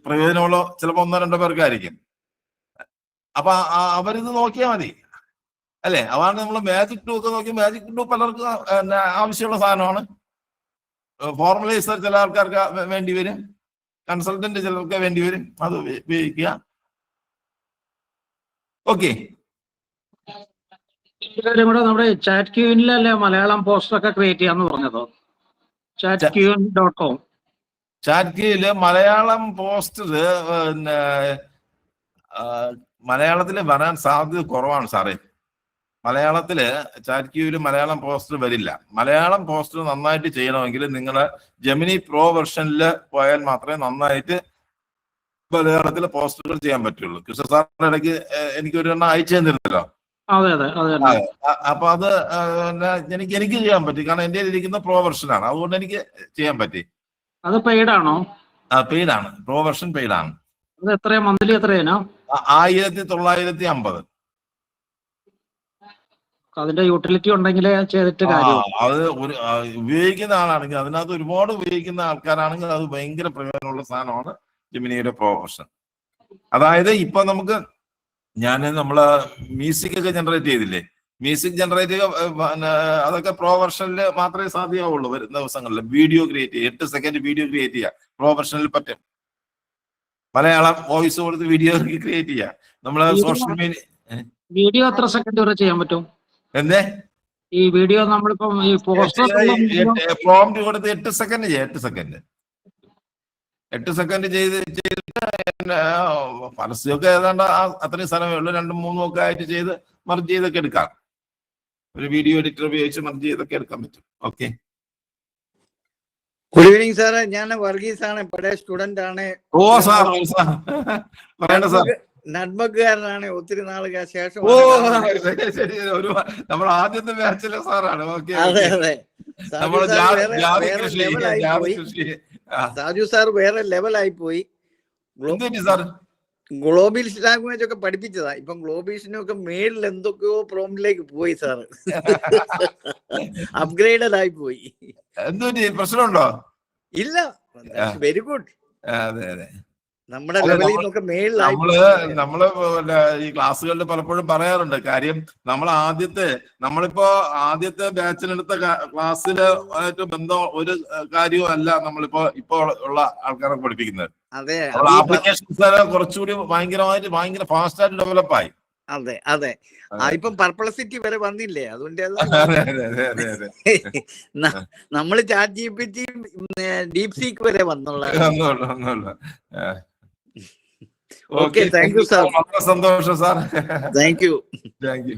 പ്രയോജനമുള്ള ചിലപ്പോൾ 1-2 പേർക്കായിരിക്കും. അപ്പൊ അവരിത് നോക്കിയാൽ മതി അല്ലെ? അതാണ് നമ്മൾ മാജിക് ടൂ ഒക്കെ നോക്കി. മാജിക് ടൂ പലർക്കും ആവശ്യമുള്ള സാധനമാണ്. ഫോർമുലൈസർ ചില ആൾക്കാർക്ക് വേണ്ടി വരും, കൺസൾട്ടന്റ് ചിലർക്ക് വേണ്ടി വരും. അത് ഉപയോഗിക്കുക. ഓക്കെ, കൂടെ നമ്മുടെ ചാറ്റ് ക്യൂനിലല്ലേ മലയാളം പോസ്റ്റർ ഒക്കെ ക്രിയേറ്റ് ചെയ്യാന്ന് പറഞ്ഞതോ? chatqueue.com ചാറ്റ് ക്യൂല് മലയാളം പോസ്റ്റർ മലയാളത്തിൽ വരാൻ സാധ്യത കുറവാണ് സാറേ. മലയാളത്തില് ചാറ്റ് ക്യൂവിൽ മലയാളം പോസ്റ്റർ വരില്ല. മലയാളം പോസ്റ്റർ നന്നായിട്ട് ചെയ്യണമെങ്കിൽ നിങ്ങൾ ജെമിനി പ്രോ വെർഷനിൽ പോയാൽ മാത്രമേ നന്നായിട്ട് മലയാളത്തിലെ പോസ്റ്ററുകൾ ചെയ്യാൻ പറ്റുള്ളൂ. കൃഷ്ണ സാറിന്റെ ഇടയ്ക്ക് എനിക്ക് ഒരെണ്ണം അയച്ചു തന്നിരുന്നല്ലോ. അപ്പൊ അത് എനിക്ക് ചെയ്യാൻ പറ്റി, കാരണം എന്റെ ഇരിക്കുന്ന പ്രോ വെർഷനാണ്. അതുകൊണ്ട് എനിക്ക് ചെയ്യാൻ പറ്റി. അത് പെയ്ഡ് ആണോ? പെയ്ഡ് ആണ്. പ്രോ വെർഷൻ പെയ്ഡ് ആണ്. അത് എത്രയാ മന്ത്ലി? എത്രയാണോ? 1950. അതിന്റെ യൂട്ടിലിറ്റി ഉണ്ടെങ്കിലേ ചെയ്തിട്ട് കാര്യം. അത് ഉപയോഗിക്കുന്ന ആളാണെങ്കിൽ, അതിനകത്ത് ഒരുപാട് ഉപയോഗിക്കുന്ന ആൾക്കാരാണെങ്കിൽ അത് ഭയങ്കര പ്രയോജനമുള്ള സാധനമാണ് ജെമിനിയുടെ പ്രോ വെർഷൻ. അതായത് ഇപ്പൊ നമ്മള് മ്യൂസിക് ഒക്കെ ജനറേറ്റ് ചെയ്തില്ലേ, മ്യൂസിക് ജനറേറ്റ് അതൊക്കെ പ്രോ വെർഷനിൽ മാത്രമേ സാധ്യമാവുള്ളൂ വരുന്ന ദിവസങ്ങളിൽ. വീഡിയോ ക്രിയേറ്റ് ചെയ്യുക, 8 സെക്കൻഡ് വീഡിയോ ക്രിയേറ്റ് ചെയ്യുക പ്രോ വെർഷനിൽ പറ്റും. മലയാളം വോയിസ് കൊടുത്ത് വീഡിയോ ക്രിയേറ്റ് ചെയ്യുക. നമ്മള് സോഷ്യൽ മീഡിയ വീഡിയോ എത്ര സെക്കൻഡ് വരെ ചെയ്യാൻ പറ്റും? എന്തേ ഈ വീഡിയോ നമ്മളിപ്പം ഈ പോസ്റ്റർ പ്രോംപ്റ്റ് കൊടുത്ത് 8 സെക്കൻഡ് ചെയ്യാം. 8 സെക്കൻഡ് ചെയ്തിട്ട് പരസ്യമൊക്കെ ഏതാണ്ട് അത്രയും സ്ഥലമേ ഉള്ളൂ. 2-3 ഒക്കെ ആയിട്ട് ചെയ്ത് മർജ് ചെയ്തൊക്കെ എടുക്കാം. ഒരു വീഡിയോ എഡിറ്റർ ഉപയോഗിച്ച് മർജ് ചെയ്തൊക്കെ എടുക്കാൻ പറ്റും. ഓക്കെ. ഗുഡ് ഈവനിങ് സാറേ, ഞാൻ വർഗീസ് ആണ്, പഴയ സ്റ്റുഡന്റ് ആണ്. ഓ സാർ പറയണ്ട സാർ. നട്മക്കാരനാണ്, ഒത്തിരി നാളുക ശേഷം. ഓ ശരി, ഒരു നമ്മൾ ആദ്യത്തെ ബാച്ചിലെ സാറാണ്. ഓക്കെ. അതെ അതെ. സാജു സാർ വേറെ ലെവലായി പോയി. ഗ്ലോബിഷ് ലാംഗ്വേജ് ഒക്കെ പഠിപ്പിച്ചതാ. ഇപ്പം ഗ്ലോബിഷിനും ഒക്കെ മേളിൽ എന്തൊക്കെയോ പ്രോംപ്റ്റിലേക്ക് പോയി സാറ്. അപ്ഗ്രേഡഡ് ആയി പോയി. പ്രശ്നമുണ്ടോ? ഇല്ല, വെരി ഗുഡ്. അതെ അതെ. നമ്മുടെ ലെവലിൽ നിന്നൊക്കെ മേളിലായി. നമ്മള് ഈ ക്ലാസ്സുകളിൽ പലപ്പോഴും പറയാറുണ്ട് കാര്യം. നമ്മളിപ്പോ ആദ്യത്തെ ബാച്ചിനെടുത്ത ക്ലാസ്സില് ആയിട്ട് ബന്ധം ഒരു കാര്യവും അല്ല നമ്മളിപ്പോ ഉള്ള ആൾക്കാരെ പഠിപ്പിക്കുന്നത്. അതെ, ആപ്ലിക്കേഷൻസ് കുറച്ചുകൂടി ഭയങ്കര ഫാസ്റ്റ് ആയിട്ട് ഡെവലപ്പായി. അതെ അതെ. ഇപ്പം പർപ്ലസിറ്റി വരെ വന്നില്ലേ, അതുകൊണ്ട് നമ്മള് ചാറ്റ് ജിപിടി ഡീപ് സീക്ക് വരെ വന്നുള്ള. Okay, thank you sir. വളരെ സന്തോഷം സാർ. Thank you. Thank U.